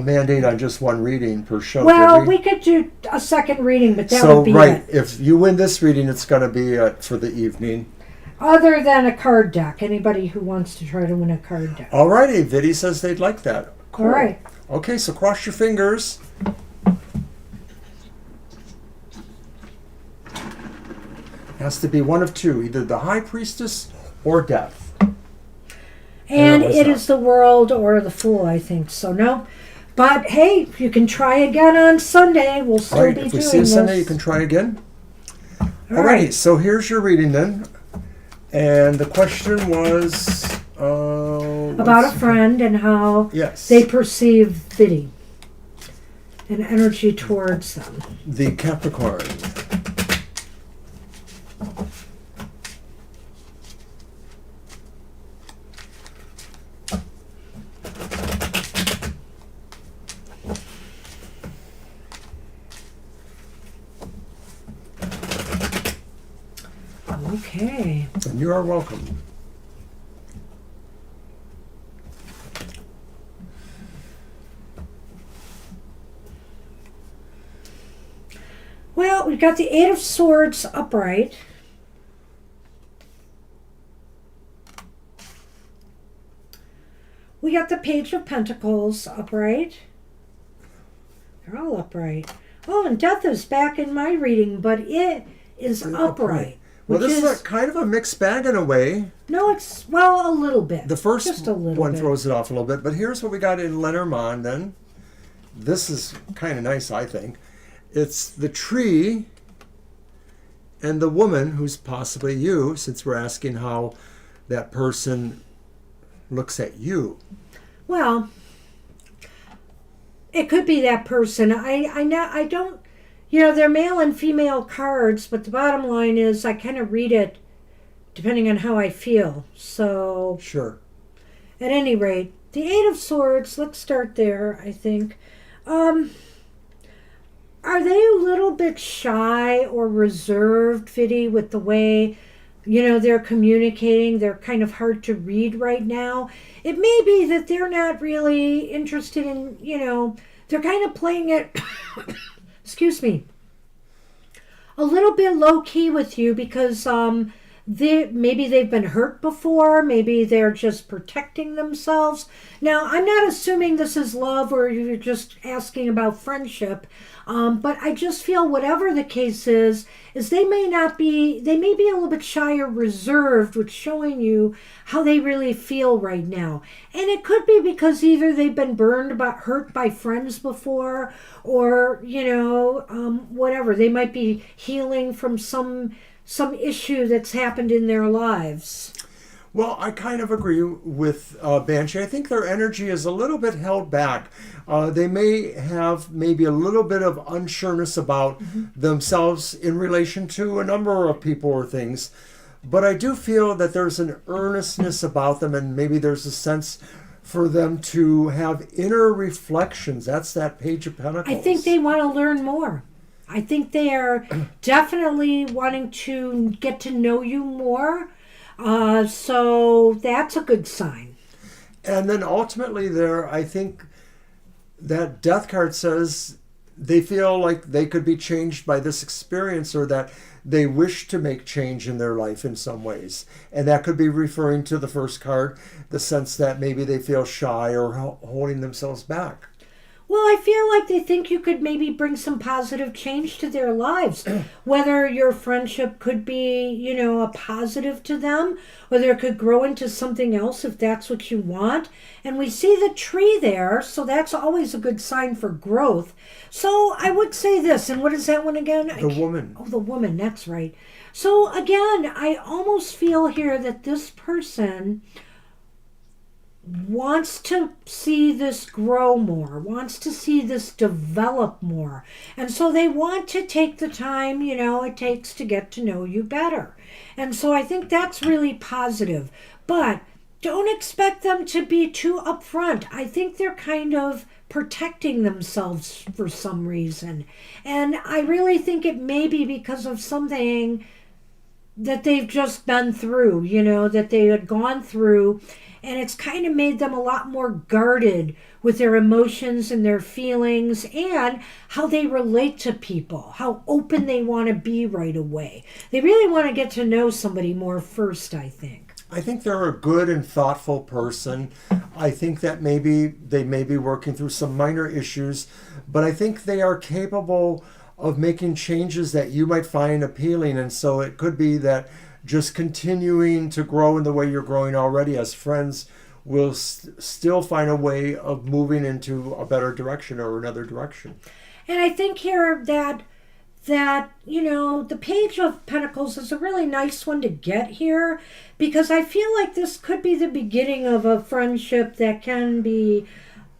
S1: mandate on just one reading per show,
S2: Well,
S1: did we?
S2: we could do a second reading, but that
S1: So,
S2: would be
S1: right,
S2: it.
S1: if you win this reading, it's going to be for the evening.
S2: Other than a card deck. Anybody who wants to try to win a card deck.
S1: Alrighty, Viddy says they'd like that. Cool.
S2: All right.
S1: Okay, so cross your fingers. Has to be one of two, either the High Priestess or Death.
S2: And
S1: it was
S2: it
S1: not.
S2: is the World or the Fool, I think. So no. But hey, you can try again on Sunday. We'll still
S1: Alright,
S2: be
S1: if
S2: doing
S1: we see you
S2: this.
S1: Sunday, you can try again.
S2: All
S1: Alrighty,
S2: right.
S1: so here's your reading then. And the question was...
S2: About
S1: let's
S2: a friend and how
S1: Yes.
S2: they perceive Viddy and energy towards them.
S1: The Capricorn.
S2: Okay.
S1: And you are welcome.
S2: Well, we've got the Eight of Swords upright. We got the Page of Pentacles upright. They're all upright. Oh, and Death is back in my reading, but it is upright.
S1: Well,
S2: which
S1: this is a kind of a mixed bag in a way.
S2: No, it's, well, a little bit.
S1: The first
S2: Just a little
S1: one
S2: bit.
S1: throws it off a little bit, but here's what we got in Lenormand then. This is kind of nice, I think. It's the tree and the woman, who's possibly you, since we're asking how that person looks at you.
S2: Well, it could be that person. I don't, they're male and female cards, but the bottom line is I kind of read it depending on how I feel. So,
S1: Sure.
S2: at any rate, the Eight of Swords, let's start there, I think. Are they a little bit shy or reserved, Viddy, with the way, they're communicating? They're kind of hard to read right now. It may be that they're not really interested in, they're kind of playing it, excuse me, a little bit low key with you because maybe they've been hurt before. Maybe they're just protecting themselves. Now, I'm not assuming this is love or you're just asking about friendship. But I just feel whatever the case is they may be a little bit shy or reserved with showing you how they really feel right now. And it could be because either they've been hurt by friends before or, whatever. They might be healing from some issue that's happened in their lives.
S1: Well, I kind of agree with Banshee. I think their energy is a little bit held back. They may have maybe a little bit of unsureness about themselves in relation to a number of people or things. But I do feel that there's an earnestness about them, and maybe there's a sense for them to have inner reflections. That's that Page of Pentacles.
S2: I think they want to learn more. I think they are definitely wanting to get to know you more. So that's a good sign.
S1: And then ultimately there, I think that Death card says they feel like they could be changed by this experience, or that they wish to make change in their life in some ways. And that could be referring to the first card, the sense that maybe they feel shy or holding themselves back.
S2: Well, I feel like they think you could maybe bring some positive change to their lives. Whether your friendship could be, a positive to them, whether it could grow into something else if that's what you want. And we see the tree there, so that's always a good sign for growth. So I would say this, and what is that one again?
S1: The woman.
S2: Oh, the woman, that's right. So again, I almost feel here that this person wants to see this grow more, wants to see this develop more. And so they want to take the time, it takes to get to know you better. And so I think that's really positive. But don't expect them to be too upfront. I think they're kind of protecting themselves for some reason. And I really think it may be because of something that they've just been through, that they had gone through. And it's kind of made them a lot more guarded with their emotions and their feelings and how they relate to people, how open they want to be right away. They really want to get to know somebody more first, I think.
S1: I think they're a good and thoughtful person. I think that maybe they may be working through some minor issues, but I think they are capable of making changes that you might find appealing. And so it could be that just continuing to grow in the way you're growing already as friends will still find a way of moving into a better direction or another direction.
S2: And I think here that the Page of Pentacles is a really nice one to get here, because I feel like this could be the beginning of a friendship that can be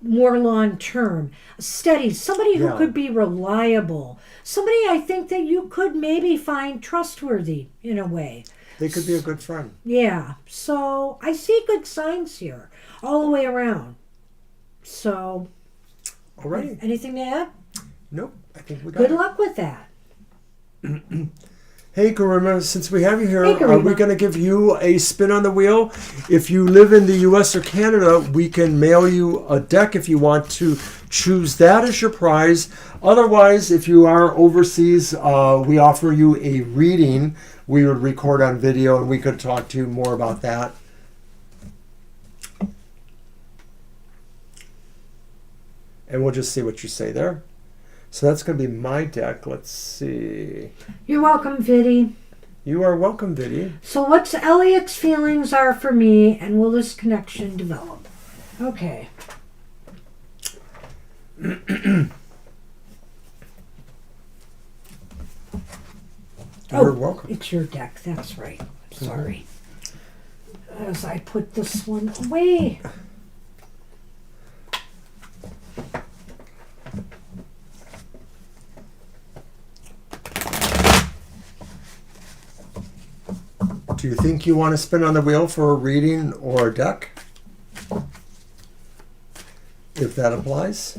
S2: more long term, steady, somebody who could be reliable, somebody I think that you could maybe find trustworthy in a way.
S1: They could be a good friend.
S2: Yeah, so I see good signs here all the way around. So,
S1: all right.
S2: Anything to add?
S1: Nope, I think we got
S2: Good
S1: it.
S2: luck with that.
S1: Hey, Garima, since we have you here,
S2: Hey,
S1: are we going to give you a spin on the wheel? If you live in the U.S. or Canada, we can mail you a deck if you want to choose that as your prize. Otherwise, if you are overseas, we offer you a reading. We would record on video and we could talk to you more about that. And we'll just see what you say there. So that's going to be my deck. Let's see.
S2: You're welcome, Viddy.
S1: You are welcome, Viddy.
S2: So what's Elliot's feelings are for me, and will this connection develop? Okay.
S1: You're welcome.
S2: It's your deck. That's right. Sorry. As I put this one away.
S1: Do you think you want to spin on the wheel for a reading or a deck? If that applies.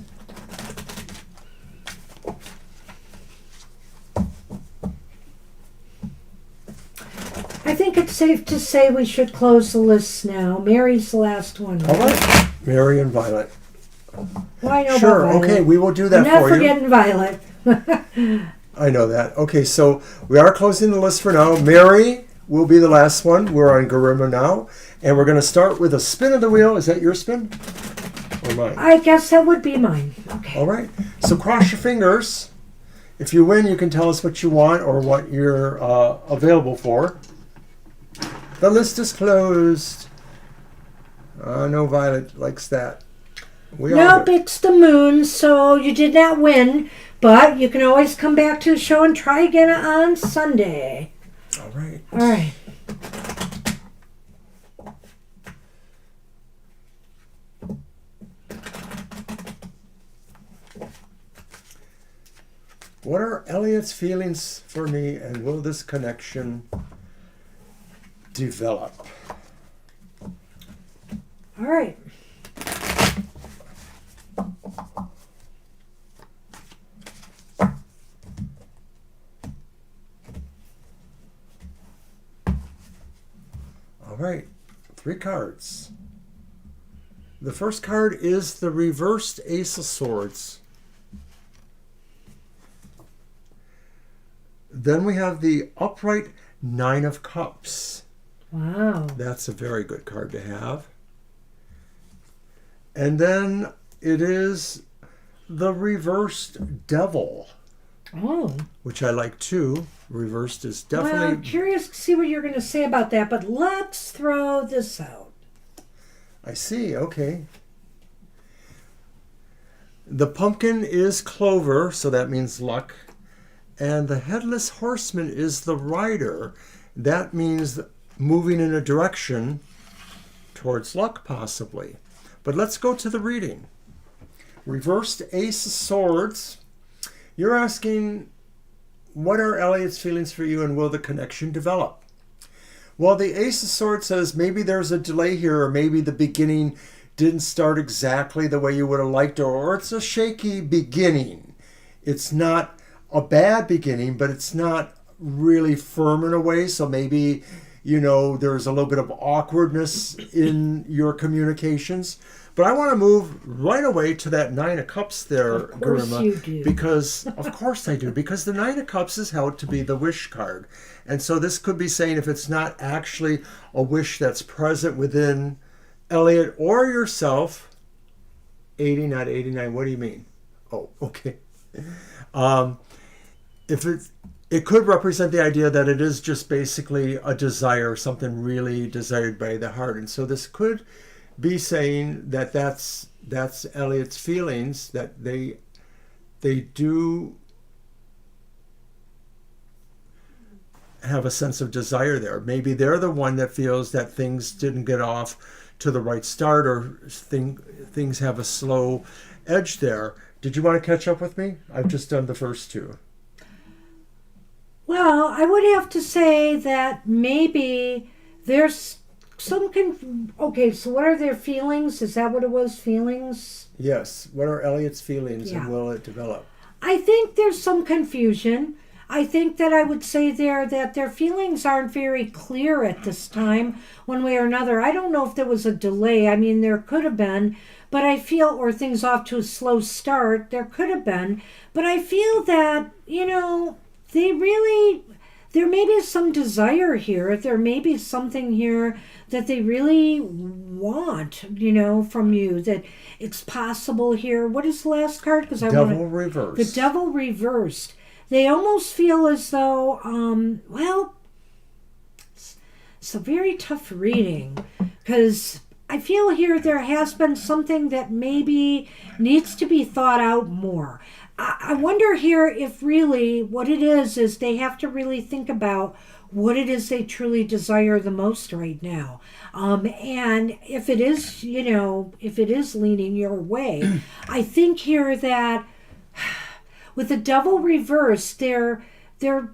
S2: I think it's safe to say we should close the list now. Mary's the last one.
S1: All right. Mary and Violet.
S2: Well, I know
S1: Sure,
S2: about Violet.
S1: okay, we will do that
S2: I'm not
S1: for you.
S2: forgetting Violet.
S1: I know that. Okay, so we are closing the list for now. Mary will be the last one. We're on Garima now. And we're going to start with a spin of the wheel. Is that your spin? Or mine?
S2: I guess that would be mine. Okay.
S1: All right. So cross your fingers. If you win, you can tell us what you want or what you're available for. The list is closed. No, Violet likes that.
S2: Nope, it's the moon, so you did not win. But you can always come back to the show and try again on Sunday.
S1: All right.
S2: All right.
S1: What are Elliot's feelings for me, and will this connection develop?
S2: All right.
S1: All right, 3 cards. The first card is the reversed Ace of Swords. Then we have the upright 9 of Cups.
S2: Wow.
S1: That's a very good card to have. And then it is the reversed Devil,
S2: Oh.
S1: which I like too. Reversed is
S2: Well, I'm
S1: definitely...
S2: curious to see what you're going to say about that, but let's throw this out.
S1: I see, okay. The pumpkin is clover, so that means luck. And the headless horseman is the rider. That means moving in a direction towards luck, possibly. But let's go to the reading. Reversed Ace of Swords. You're asking, what are Elliot's feelings for you and will the connection develop? Well, the Ace of Swords says maybe there's a delay here, or maybe the beginning didn't start exactly the way you would have liked, or it's a shaky beginning. It's not a bad beginning, but it's not really firm in a way. So maybe, there's a little bit of awkwardness in your communications. But I want to move right away to that Nine of Cups there,
S2: Of course
S1: Garima,
S2: you do.
S1: because of course I do, because the Nine of Cups is held to be the wish card. And so this could be saying if it's not actually a wish that's present within Elliot or yourself, 80, not 89, what do you mean? Oh, okay. If it could represent the idea that it is just basically a desire, something really desired by the heart. And so this could be saying that that's Elliot's feelings, that they do have a sense of desire there. Maybe they're the one that feels that things didn't get off to the right start, or things have a slow edge there. Did you want to catch up with me? I've just done the first two.
S2: Well, I would have to say that maybe there's some okay, so what are their feelings? Is that what it was, feelings?
S1: Yes. What are Elliot's feelings,
S2: Yeah.
S1: and will it develop?
S2: I think there's some confusion. I think that I would say there that their feelings aren't very clear at this time, one way or another. I don't know if there was a delay. I mean, there could have been, but I feel, or things off to a slow start, there could have been. But I feel that, there may be some desire here. There may be something here that they really want, from you, that it's possible here. What is the last card? Because I want
S1: Devil reversed.
S2: The Devil reversed. They almost feel as though, it's a very tough reading, because I feel here there has been something that maybe needs to be thought out more. I wonder here if really what it is they have to really think about what it is they truly desire the most right now. And if it is, if it is leaning your way, I think here that with the Devil reversed, they're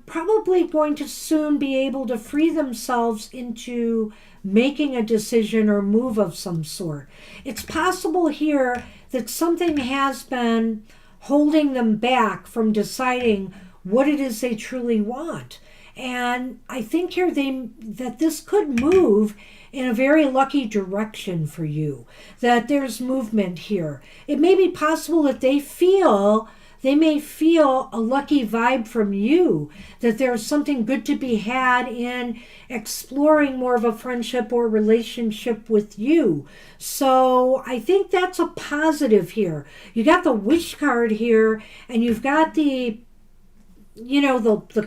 S2: probably going to soon be able to free themselves into making a decision or move of some sort. It's possible here that something has been holding them back from deciding what it is they truly want. And I think here that this could move in a very lucky direction for you, that there's movement here. It may be possible that they may feel a lucky vibe from you, that there's something good to be had in exploring more of a friendship or relationship with you. So I think that's a positive here. You got the wish card here, and you've got the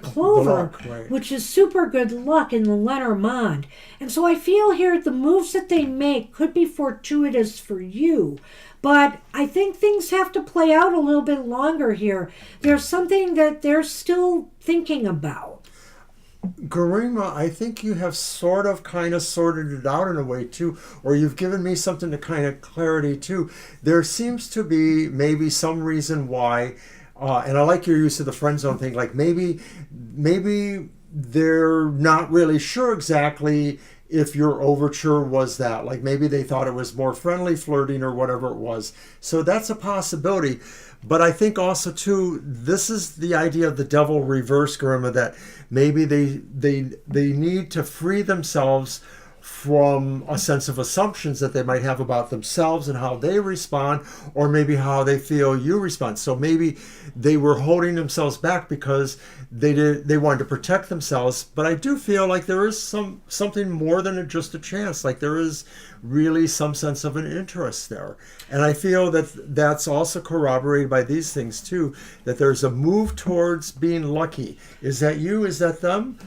S2: clover,
S1: luck, right,
S2: which is super good luck in the Lenormand. And so I feel here the moves that they make could be fortuitous for you. But I think things have to play out a little bit longer here. There's something that they're still thinking about.
S1: Garima, I think you have kind of sorted it out in a way too, or you've given me something to kind of clarity too. There seems to be maybe some reason why, and I like your use of the friend zone thing, like maybe they're not really sure exactly if your overture was that. Like maybe they thought it was more friendly flirting or whatever it was. So that's a possibility. But I think also too, this is the idea of the Devil reverse, Garima, that maybe they need to free themselves from a sense of assumptions that they might have about themselves and how they respond, or maybe how they feel you respond. So maybe they were holding themselves back because they wanted to protect themselves. But I do feel like there is something more than just a chance. Like there is really some sense of an interest there. And I feel that that's also corroborated by these things too, that there's a move towards being lucky. Is that you? Is that them?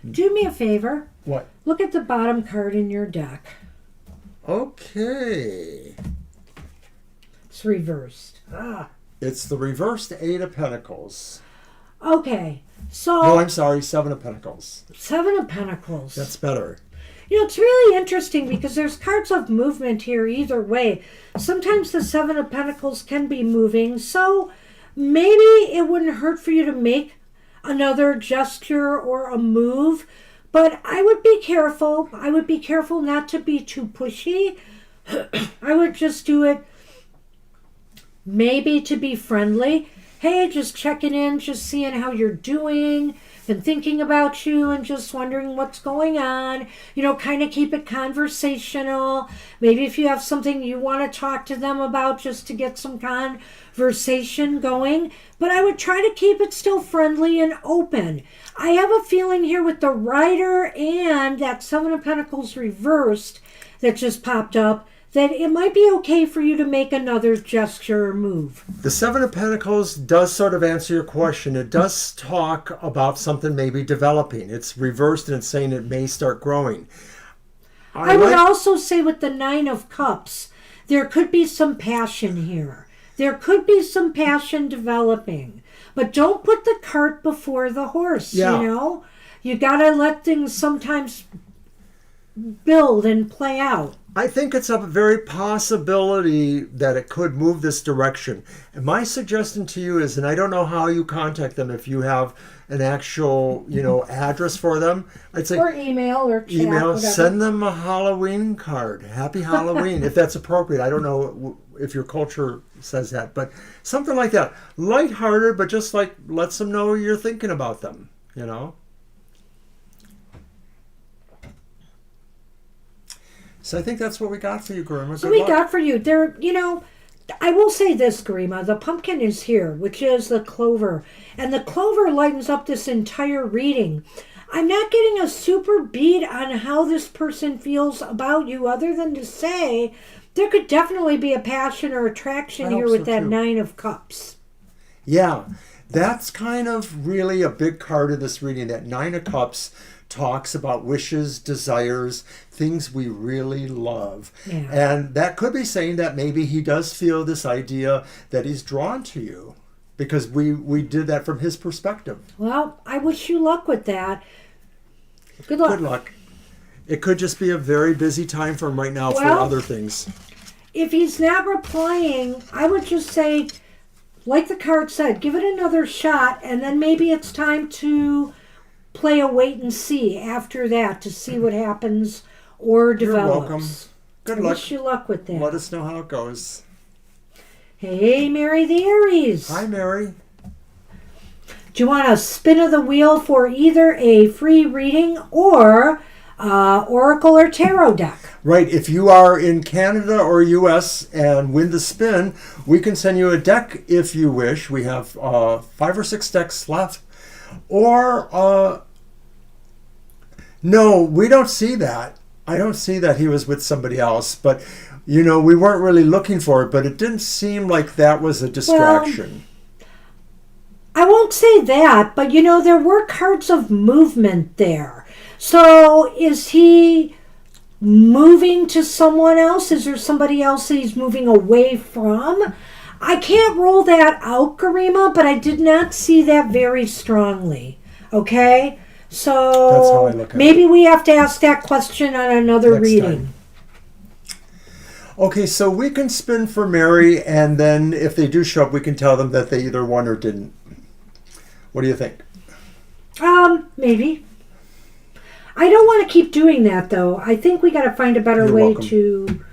S2: Do me a favor.
S1: What?
S2: Look at the bottom card in your deck.
S1: Okay.
S2: It's reversed.
S1: It's the reversed Eight of Pentacles.
S2: Okay, so...
S1: No, I'm sorry, Seven of Pentacles.
S2: Seven of Pentacles.
S1: That's better.
S2: It's really interesting because there's cards of movement here either way. Sometimes the Seven of Pentacles can be moving, so maybe it wouldn't hurt for you to make another gesture or a move. But I would be careful. I would be careful not to be too pushy. I would just do it maybe to be friendly. Hey, just checking in, just seeing how you're doing. Been thinking about you and just wondering what's going on. Kind of keep it conversational. Maybe if you have something you want to talk to them about, just to get some conversation going. But I would try to keep it still friendly and open. I have a feeling here with the Rider and that Seven of Pentacles reversed that just popped up, that it might be okay for you to make another gesture or move.
S1: The Seven of Pentacles does sort of answer your question. It does talk about something maybe developing. It's reversed and it's saying it may start growing.
S2: I would also say with the Nine of Cups, there could be some passion here. There could be some passion developing. But don't put the cart before the horse, You got to let things sometimes build and play out.
S1: I think it's a very possibility that it could move this direction. And my suggestion to you is, and I don't know how you contact them, if you have an actual, address for them, I'd say,
S2: or email or chat, whatever.
S1: Send them a Halloween card. Happy Halloween, if that's appropriate. I don't know if your culture says that, but something like that. Lighthearted, but just like lets them know you're thinking about them, So I think that's what we got for you, Garima.
S2: So we got for you. There, I will say this, Garima. The pumpkin is here, which is the clover. And the clover lightens up this entire reading. I'm not getting a super beat on how this person feels about you, other than to say there could definitely be a passion or attraction here with that Nine of Cups.
S1: Yeah, that's kind of really a big card of this reading. That Nine of Cups talks about wishes, desires, things we really love.
S2: Yeah.
S1: And that could be saying that maybe he does feel this idea that he's drawn to you, because we did that from his perspective.
S2: Well, I wish you luck with that. Good luck.
S1: Good luck. It could just be a very busy time for him right now for other things.
S2: If he's not replying, I would just say, like the card said, give it another shot, and then maybe it's time to play a wait and see after that to see what happens or develops.
S1: You're welcome. Good luck.
S2: Wish you luck with that.
S1: Let us know how it goes.
S2: Hey, Mary the Aries.
S1: Hi, Mary.
S2: Do you want a spin of the wheel for either a free reading or Oracle or Tarot deck?
S1: Right. If you are in Canada or U.S. and win the spin, we can send you a deck if you wish. We have 5 or 6 decks left. Or, no, we don't see that. I don't see that he was with somebody else. But, we weren't really looking for it. But it didn't seem like that was a distraction.
S2: Well, I won't say that. But, there were cards of movement there. So is he moving to someone else? Is there somebody else that he's moving away from? I can't roll that out, Garima, but I did not see that very strongly. Okay? So
S1: that's how I look at
S2: maybe we have to ask that question on another
S1: next
S2: reading.
S1: Time. Okay, so we can spin for Mary, and then if they do show up, we can tell them that they either won or didn't. What do you think?
S2: Maybe. I don't want to keep doing that, though. I think we got to find a better way to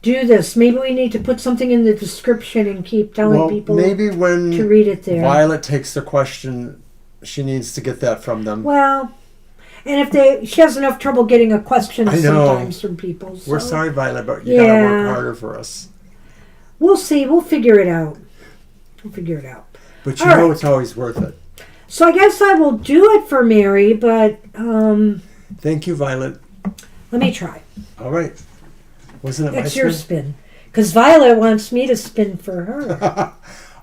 S2: do this. Maybe we need to put something in the description and keep telling people
S1: maybe when
S2: to read it there.
S1: Violet takes the question, she needs to get that from them.
S2: Well, and if she has enough trouble getting a question sometimes from people. So.
S1: We're sorry, Violet, but you got to work harder for us.
S2: We'll see. We'll figure it out.
S1: But you know it's always worth it.
S2: So I guess I will do it for Mary, but...
S1: Thank you, Violet.
S2: Let me try.
S1: All right. Wasn't it my spin?
S2: It's your spin. Because Violet wants me to spin for her.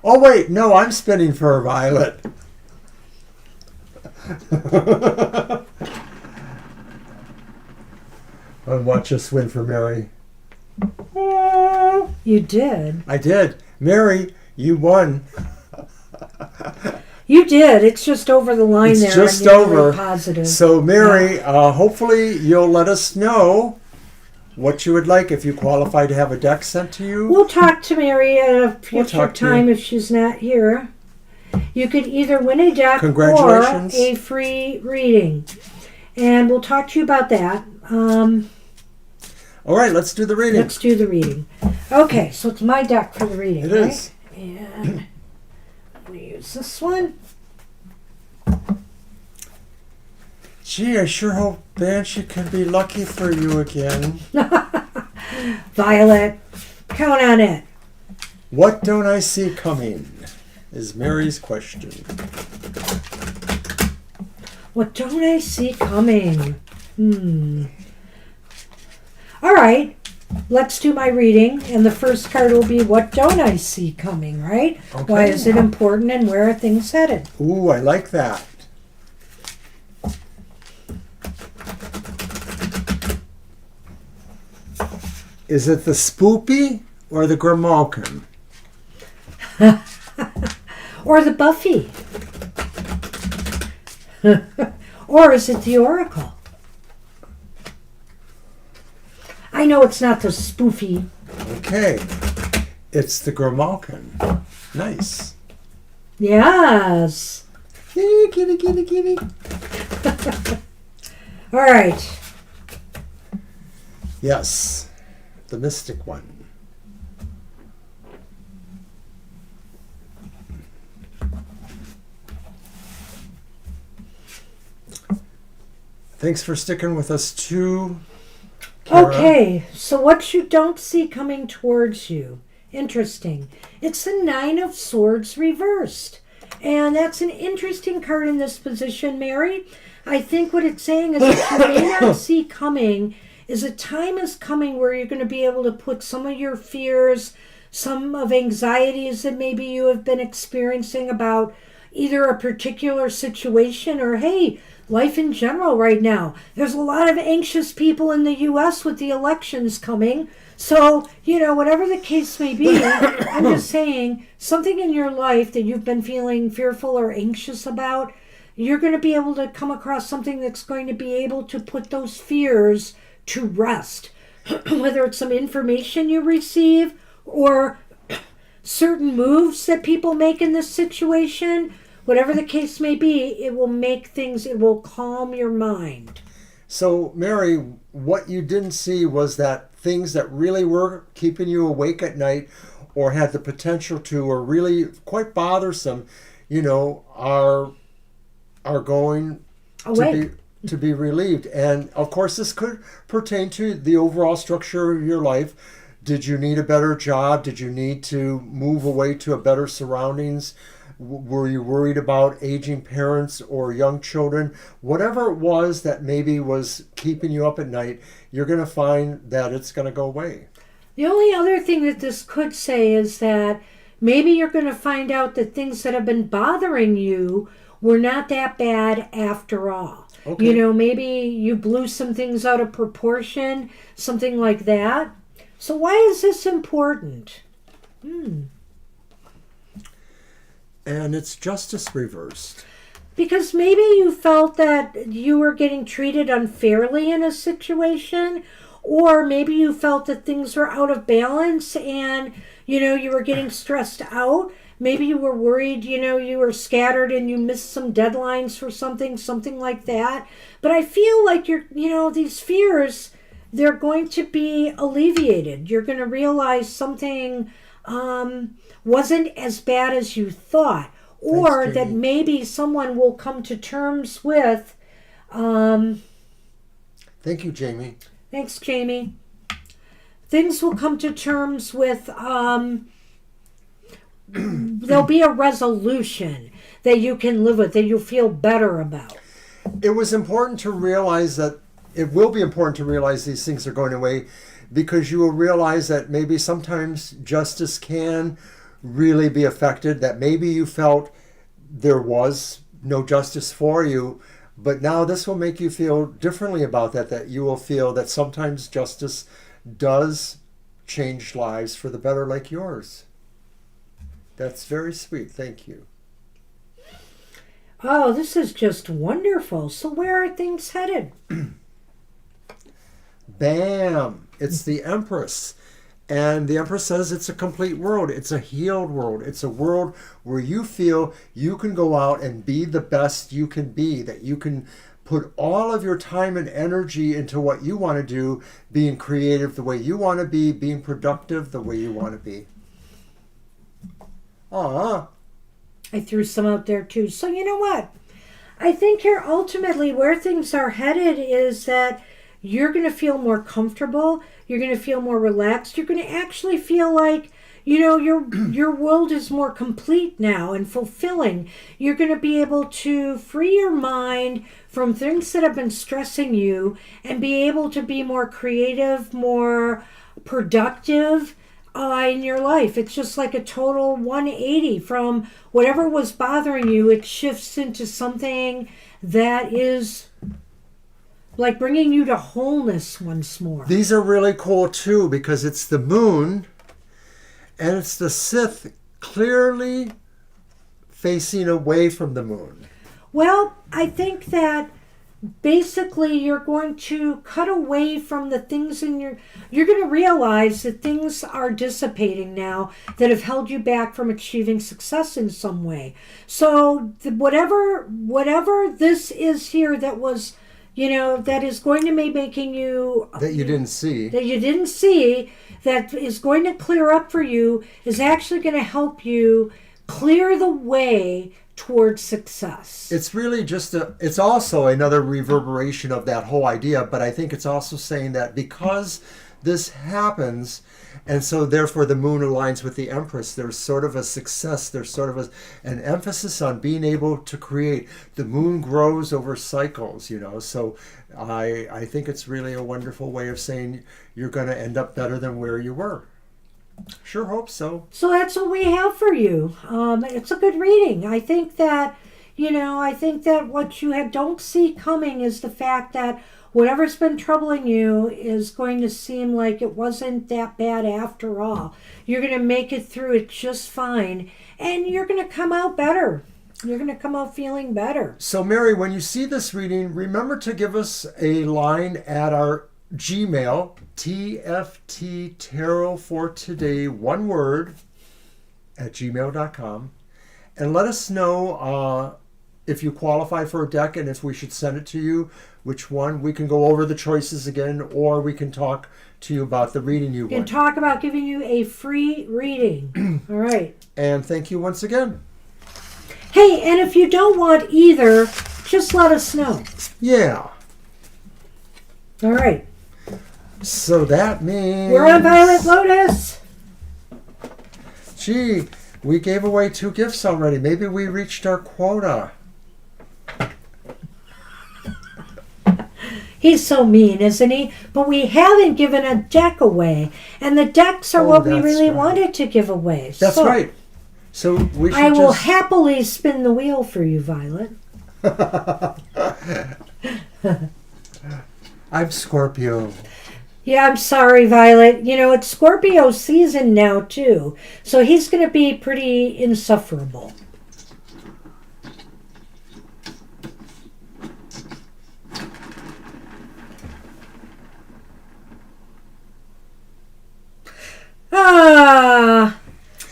S1: Oh, wait. No, I'm spinning for Violet. And watch us win for Mary.
S2: You did.
S1: I did. Mary, you won.
S2: You did. It's just over the line there.
S1: It's just over. Really positive. So, Mary, hopefully you'll let us know what you would like if you qualify to have a deck sent to you.
S2: We'll talk to Mary at a future time if she's not here. You could either win a deck or a free reading. And we'll talk to you about that.
S1: All right, let's do the reading.
S2: Let's do the reading. Okay, so it's my deck for the reading,
S1: It
S2: right?
S1: is.
S2: And I'm going to use this one.
S1: Gee, I sure hope Banshee can be lucky for you again.
S2: Violet, count on it.
S1: What don't I see coming? Is Mary's question.
S2: What don't I see coming? All right, let's do my reading. And the first card will be, what don't I see coming, right?
S1: Okay.
S2: Why is it important and where are things headed?
S1: Ooh, I like that. Is it the spoopy or the grimalkin?
S2: Or the Buffy? Or is it the Oracle? I know it's not the spoofy.
S1: Okay. It's the grimalkin. Nice.
S2: Yes.
S1: Kitty, kitty, kitty, kitty.
S2: All right.
S1: Yes. The mystic one. Thanks for sticking with us too, Kara.
S2: Okay, so what you don't see coming towards you. Interesting. It's the Nine of Swords reversed. And that's an interesting card in this position, Mary. I think what it's saying is that you may not see coming is a time is coming where you're going to be able to put some of your fears, some of anxieties that maybe you have been experiencing about either a particular situation or, hey, life in general right now. There's a lot of anxious people in the U.S. with the elections coming. So, whatever the case may be, I'm just saying, something in your life that you've been feeling fearful or anxious about, you're going to be able to come across something that's going to be able to put those fears to rest. Whether it's some information you receive or certain moves that people make in this situation, whatever the case may be, it will calm your mind.
S1: So, Mary, what you didn't see was that things that really were keeping you awake at night or had the potential to or really quite bothersome, are going
S2: Awake.
S1: to be relieved. And of course, this could pertain to the overall structure of your life. Did you need a better job? Did you need to move away to a better surroundings? Were you worried about aging parents or young children? Whatever it was that maybe was keeping you up at night, you're going to find that it's going to go away.
S2: The only other thing that this could say is that maybe you're going to find out that things that have been bothering you were not that bad after all.
S1: Okay.
S2: Maybe you blew some things out of proportion, something like that. So why is this important?
S1: And it's justice reversed.
S2: Because maybe you felt that you were getting treated unfairly in a situation, or maybe you felt that things were out of balance and, you were getting stressed out. Maybe you were worried, you were scattered and you missed some deadlines for something like that. But I feel like these fears, they're going to be alleviated. You're going to realize something wasn't as bad as you thought, or
S1: Thanks,
S2: that
S1: Jamie.
S2: maybe someone will come to terms with.
S1: Thank you, Jamie.
S2: Thanks, Jamie. Things will come to terms with. There'll be a resolution that you can live with, that you feel better about.
S1: It was important to realize that it will be important to realize these things are going away, because you will realize that maybe sometimes justice can really be affected, that maybe you felt there was no justice for you, but now this will make you feel differently about that you will feel that sometimes justice does change lives for the better, like yours. That's very sweet. Thank you.
S2: Oh, this is just wonderful. So where are things headed?
S1: Bam! It's the Empress. And the Empress says it's a complete world. It's a healed world. It's a world where you feel you can go out and be the best you can be, that you can put all of your time and energy into what you want to do, being creative the way you want to be, being productive the way you want to be. Aw.
S2: I threw some out there too. So you know what? I think here ultimately where things are headed is that you're going to feel more comfortable. You're going to feel more relaxed. You're going to actually feel like, you know, your world is more complete now and fulfilling. You're going to be able to free your mind from things that have been stressing you and be able to be more creative, more productive in your life. It's just like a total 180 from whatever was bothering you. It shifts into something that is like bringing you to wholeness once more.
S1: These are really cool too because it's the moon and it's the Sith clearly facing away from the moon.
S2: Well, I think that basically you're going to cut away from the things you're going to realize that things are dissipating now that have held you back from achieving success in some way. So whatever this is here that was, you know, that is going to be making you
S1: That you didn't see.
S2: That is going to clear up for you is actually going to help you clear the way towards success.
S1: It's really just it's also another reverberation of that whole idea, but I think it's also saying that because this happens, and so therefore the moon aligns with the Empress, there's sort of a success, there's sort of an emphasis on being able to create. The moon grows over cycles, you know, so I think it's really a wonderful way of saying you're going to end up better than where you were. Sure hope so.
S2: So that's what we have for you. It's a good reading. I think that, you know, what you don't see coming is the fact that whatever's been troubling you is going to seem like it wasn't that bad after all. You're going to make it through it just fine, and you're going to come out better. You're going to come out feeling better.
S1: So, Mary, when you see this reading, remember to give us a line at our Gmail, TFT Tarot for Today, one word, at gmail.com, and let us know if you qualify for a deck and if we should send it to you, which one. We can go over the choices again, or we can talk to you about the reading you want.
S2: And talk about giving you a free reading. All right.
S1: And thank you once again.
S2: Hey, and if you don't want either, just let us know.
S1: Yeah.
S2: All right.
S1: So that means...
S2: We're on Violet Lotus.
S1: Gee, we gave away 2 gifts already. Maybe we reached our quota.
S2: He's so mean, isn't he? But we haven't given a deck away. And the decks are what we really wanted to give away.
S1: That's right. So we should
S2: I will happily spin the wheel for you, Violet.
S1: I'm Scorpio.
S2: Yeah, I'm sorry, Violet. You know, it's Scorpio season now, too. So he's going to be pretty insufferable. Ah,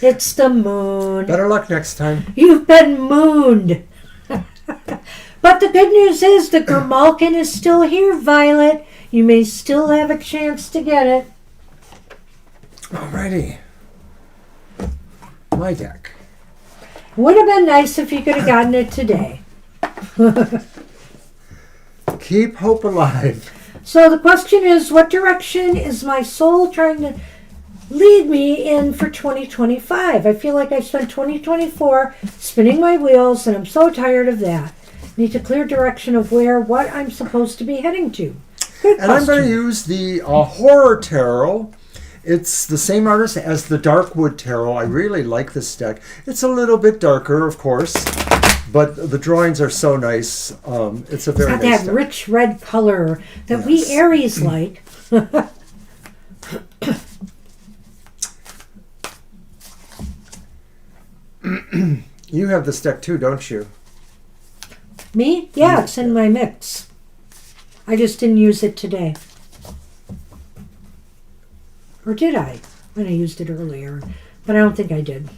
S2: it's the moon.
S1: Better luck next time.
S2: You've been mooned. But the good news is the Grimalkin is still here, Violet. You may still have a chance to get it.
S1: Alrighty. My deck.
S2: Would have been nice if you could have gotten it today.
S1: Keep hope alive.
S2: So the question is, what direction is my soul trying to lead me in for 2025? I feel like I spent 2024 spinning my wheels, and I'm so tired of that. Need a clear direction of what I'm supposed to be heading to. Good
S1: And I'm going to
S2: question.
S1: use the Horror Tarot. It's the same artist as the Darkwood Tarot. I really like this deck. It's a little bit darker, of course, but the drawings are so nice. It's a very
S2: Got
S1: nice
S2: that
S1: deck.
S2: rich red color that we Aries like.
S1: You have this deck too, don't you?
S2: Me? Yeah, it's in my mix. I just didn't use it today. Or did I? When I used it earlier. But I don't think I did.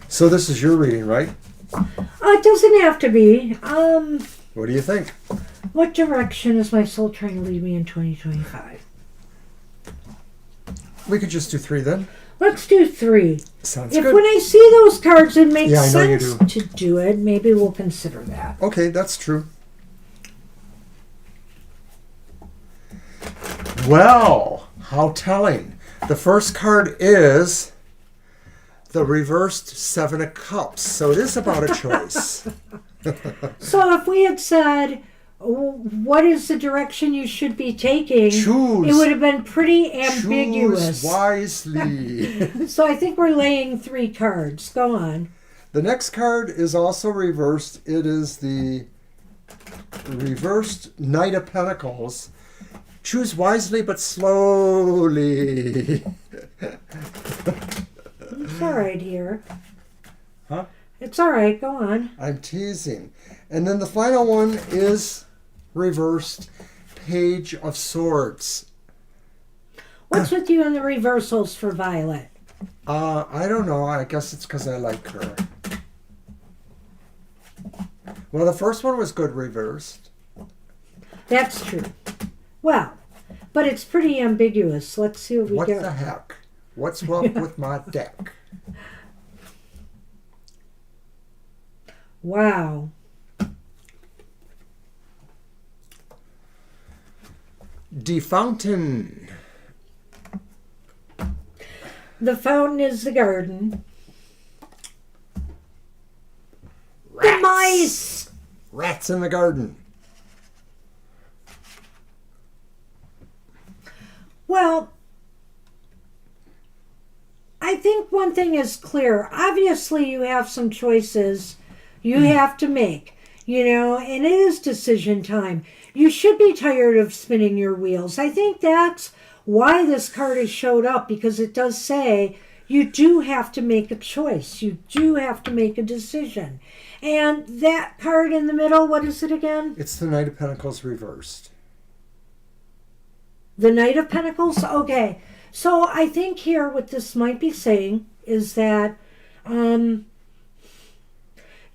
S1: So this is your reading, right?
S2: It doesn't have to be.
S1: What do you think?
S2: What direction is my soul trying to lead me in 2025?
S1: We could just do 3 then.
S2: Let's do 3.
S1: Sounds
S2: If
S1: good.
S2: when I see those cards it makes
S1: Yeah, I know you
S2: sense
S1: do.
S2: to do it, maybe we'll consider that.
S1: Okay, that's true. Well, how telling. The first card is the reversed 7 of Cups. So it is about a choice.
S2: So if we had said, what is the direction you should be taking,
S1: Choose.
S2: it would have been pretty ambiguous.
S1: Choose wisely.
S2: So I think we're laying 3 cards. Go on.
S1: The next card is also reversed. It is the reversed Knight of Pentacles. Choose wisely but slowly.
S2: It's all right here.
S1: Huh?
S2: It's all right. Go on.
S1: I'm teasing. And then the final one is reversed Page of Swords.
S2: What's with you in the reversals for Violet?
S1: I don't know. I guess it's because I like her. Well, the first one was good reversed.
S2: That's true. Well, but it's pretty ambiguous. Let's see what we
S1: What
S2: get.
S1: the heck? What's wrong with my deck?
S2: Wow.
S1: De Fountain.
S2: The fountain is the garden.
S1: Rats.
S2: The mice.
S1: Rats in the garden.
S2: Well, I think one thing is clear. Obviously, you have some choices you have to make, and it is decision time. You should be tired of spinning your wheels. I think that's why this card has showed up, because it does say you do have to make a choice. You do have to make a decision. And that card in the middle, what is it again?
S1: It's the Knight of Pentacles reversed.
S2: The Knight of Pentacles? Okay. So I think here what this might be saying is that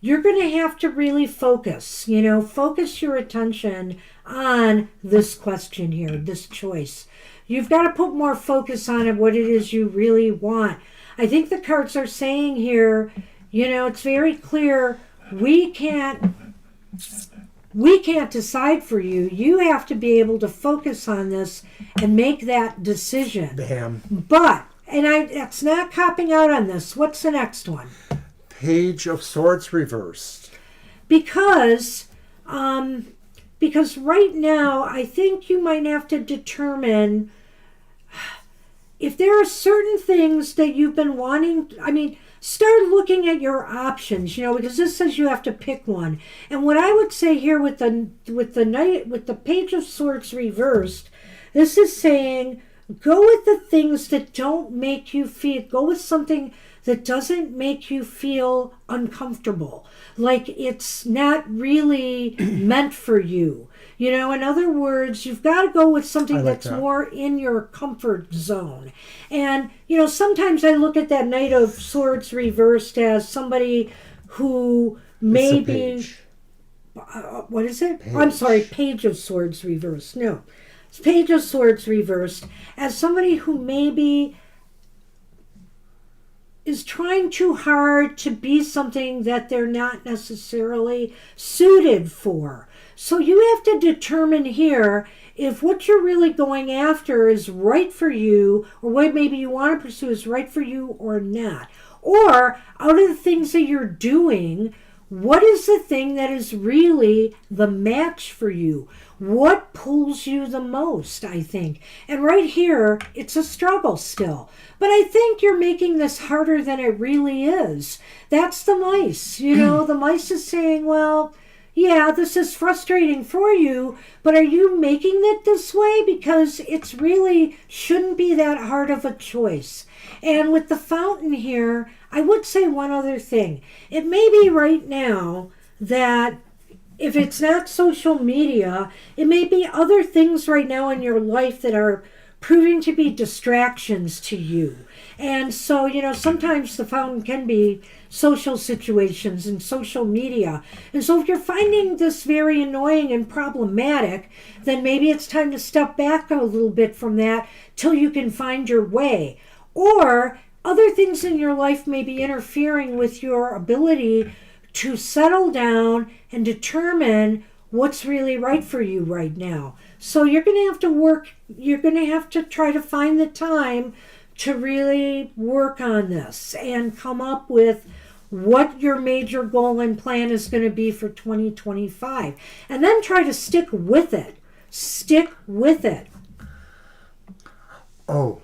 S2: you're going to have to really focus, focus your attention on this question here, this choice. You've got to put more focus on it, what it is you really want. I think the cards are saying here, it's very clear we can't decide for you. You have to be able to focus on this and make that decision.
S1: Bam.
S2: But, and that's not copping out on this. What's the next one?
S1: Page of Swords reversed.
S2: Because right now, I think you might have to determine if there are certain things that you've been wanting. Start looking at your options, because this says you have to pick one. And what I would say here with the Page of Swords reversed, this is saying go with the things that don't make you feel. Go with something that doesn't make you feel uncomfortable, like it's not really meant for you. In other words, you've got to go with something that's more in your comfort zone. And, sometimes I look at that Knight of Swords reversed as somebody who maybe... what is it?
S1: Page.
S2: I'm sorry, Page of Swords reversed. No. It's Page of Swords reversed as somebody who maybe is trying too hard to be something that they're not necessarily suited for. So you have to determine here if what you're really going after is right for you, or what maybe you want to pursue is right for you or not. Or out of the things that you're doing, what is the thing that is really the match for you? What pulls you the most, I think? And right here, it's a struggle still. But I think you're making this harder than it really is. That's the mice. The mice is saying, well, yeah, this is frustrating for you, but are you making it this way? Because it's really shouldn't be that hard of a choice. And with the fountain here, I would say one other thing. It may be right now that if it's not social media, it may be other things right now in your life that are proving to be distractions to you. And so, sometimes the fountain can be social situations and social media. And so if you're finding this very annoying and problematic, then maybe it's time to step back a little bit from that till you can find your way. Or other things in your life may be interfering with your ability to settle down and determine what's really right for you right now. So you're going to have to you're going to have to try to find the time to really work on this and come up with what your major goal and plan is going to be for 2025. And then try to stick with it. Stick with it.
S1: Oh.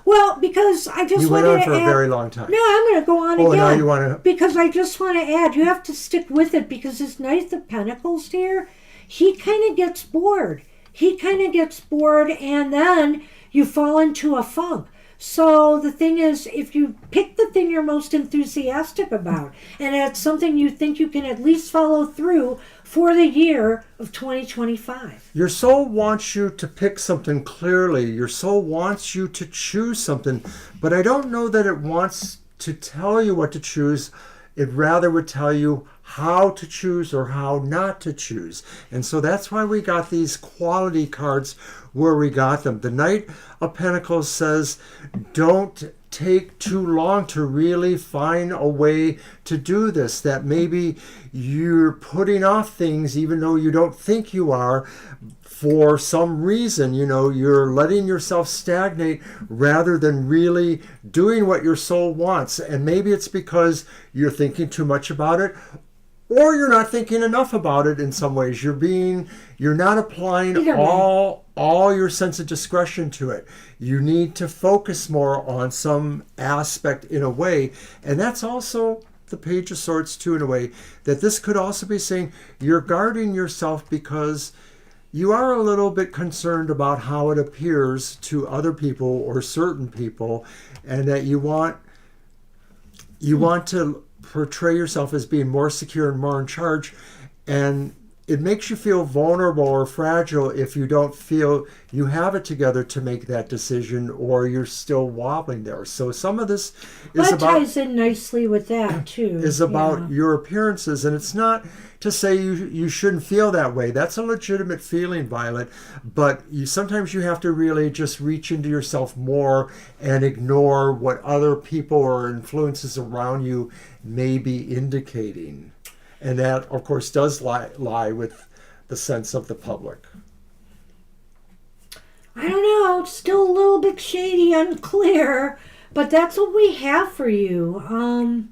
S2: Well, because I just
S1: you
S2: wanted
S1: went on
S2: to
S1: for
S2: add,
S1: a very long time.
S2: No, I'm going to go on again.
S1: Now you want to...
S2: Because I just want to add, you have to stick with it, because this Knight of Pentacles here, he kind of gets bored. And then you fall into a funk. So the thing is, if you pick the thing you're most enthusiastic about, and it's something you think you can at least follow through for the year of 2025.
S1: Your soul wants you to pick something clearly. Your soul wants you to choose something, but I don't know that it wants to tell you what to choose. It rather would tell you how to choose or how not to choose. And so that's why we got these quality cards where we got them. The Knight of Pentacles says, don't take too long to really find a way to do this. That maybe you're putting off things even though you don't think you are, for some reason. You're letting yourself stagnate rather than really doing what your soul wants. And maybe it's because you're thinking too much about it, or you're not thinking enough about it in some ways. You're not applying all your sense of discretion to it. You need to focus more on some aspect in a way. And that's also the Page of Swords too, in a way, that this could also be saying you're guarding yourself because you are a little bit concerned about how it appears to other people or certain people, and that you want to portray yourself as being more secure and more in charge. And it makes you feel vulnerable or fragile if you don't feel you have it together to make that decision, or you're still wobbling there. So some of this is
S2: that ties in nicely with that too.
S1: Is about your appearances, and it's not to say you shouldn't feel that way. That's a legitimate feeling, Violet, but sometimes you have to really just reach into yourself more and ignore what other people or influences around you may be indicating. And that, of course, does lie with the sense of the public.
S2: I don't know. It's still a little bit shady, unclear. But that's what we have for you.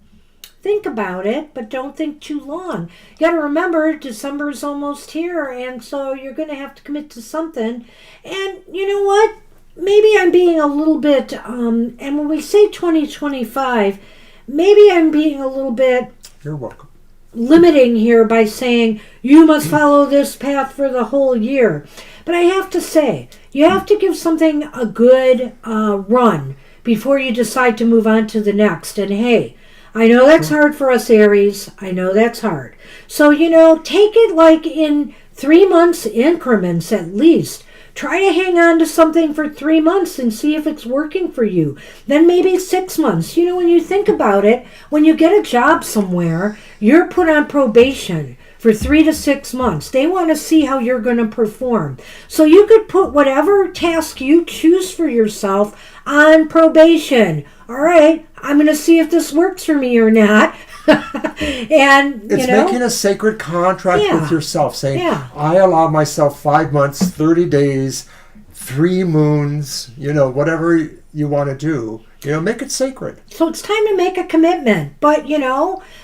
S2: Think about it, but don't think too long. You got to remember, December is almost here, and so you're going to have to commit to something. And you know what? Maybe I'm being a little bit, and when we say 2025, maybe I'm being a little bit...
S1: You're welcome.
S2: Limiting here by saying you must follow this path for the whole year. But I have to say, you have to give something a good run before you decide to move on to the next. And hey, I know that's hard for us Aries. I know that's hard. So, take it like in 3 months increments at least. Try to hang on to something for 3 months and see if it's working for you. Then maybe 6 months. When you think about it, when you get a job somewhere, you're put on probation for 3 to 6 months. They want to see how you're going to perform. So you could put whatever task you choose for yourself on probation. All right, I'm going to see if this works for me or not. And
S1: it's making a sacred contract with yourself, saying, I allow myself 5 months, 30 days, 3 moons, whatever you want to do. Make it sacred.
S2: So it's time to make a commitment. But,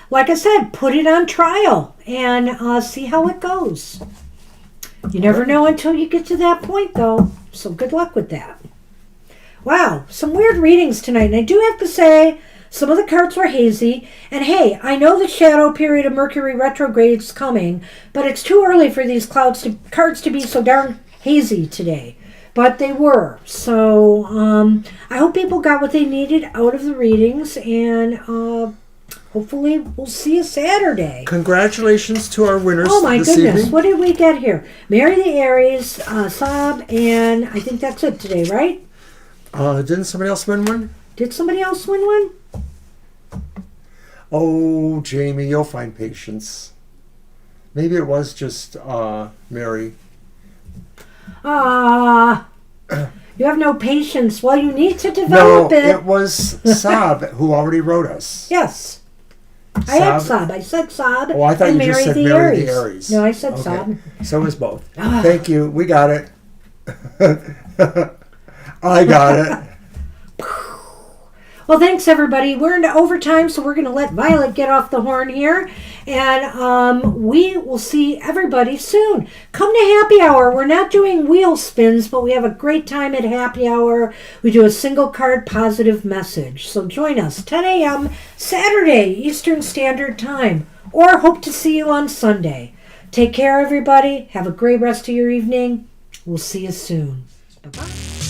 S2: like I said, put it on trial and see how it goes. You never know until you get to that point, though. So good luck with that. Wow, some weird readings tonight. And I do have to say, some of the cards were hazy. And hey, I know the shadow period of Mercury retrograde is coming, but it's too early for these cards to be so darn hazy today. But they were. So I hope people got what they needed out of the readings, and hopefully we'll see you Saturday.
S1: Congratulations to our winners
S2: Oh my
S1: this
S2: goodness,
S1: evening.
S2: what did we get here? Mary the Aries, Saab, and I think that's it today, right?
S1: Didn't somebody else win one?
S2: Did somebody else win one?
S1: Oh, Jamie, you'll find patience. Maybe it was just Mary.
S2: You have no patience. Well, you need to develop
S1: No,
S2: it.
S1: it was Saab who already wrote us.
S2: Yes. I had Saab. I said Saab.
S1: Oh, I thought
S2: and
S1: you just said
S2: the
S1: Mary
S2: Aries.
S1: the Aries.
S2: No, I said
S1: Okay.
S2: Saab.
S1: So it was both. Thank you. We got it. I got it.
S2: Well, thanks, everybody. We're into overtime, so we're going to let Violet get off the horn here. And we will see everybody soon. Come to Happy Hour. We're not doing wheel spins, but we have a great time at Happy Hour. We do a single card positive message. So join us, 10 a.m. Saturday, Eastern Standard Time. Or hope to see you on Sunday. Take care, everybody. Have a great rest of your evening. We'll see you soon. Bye-bye.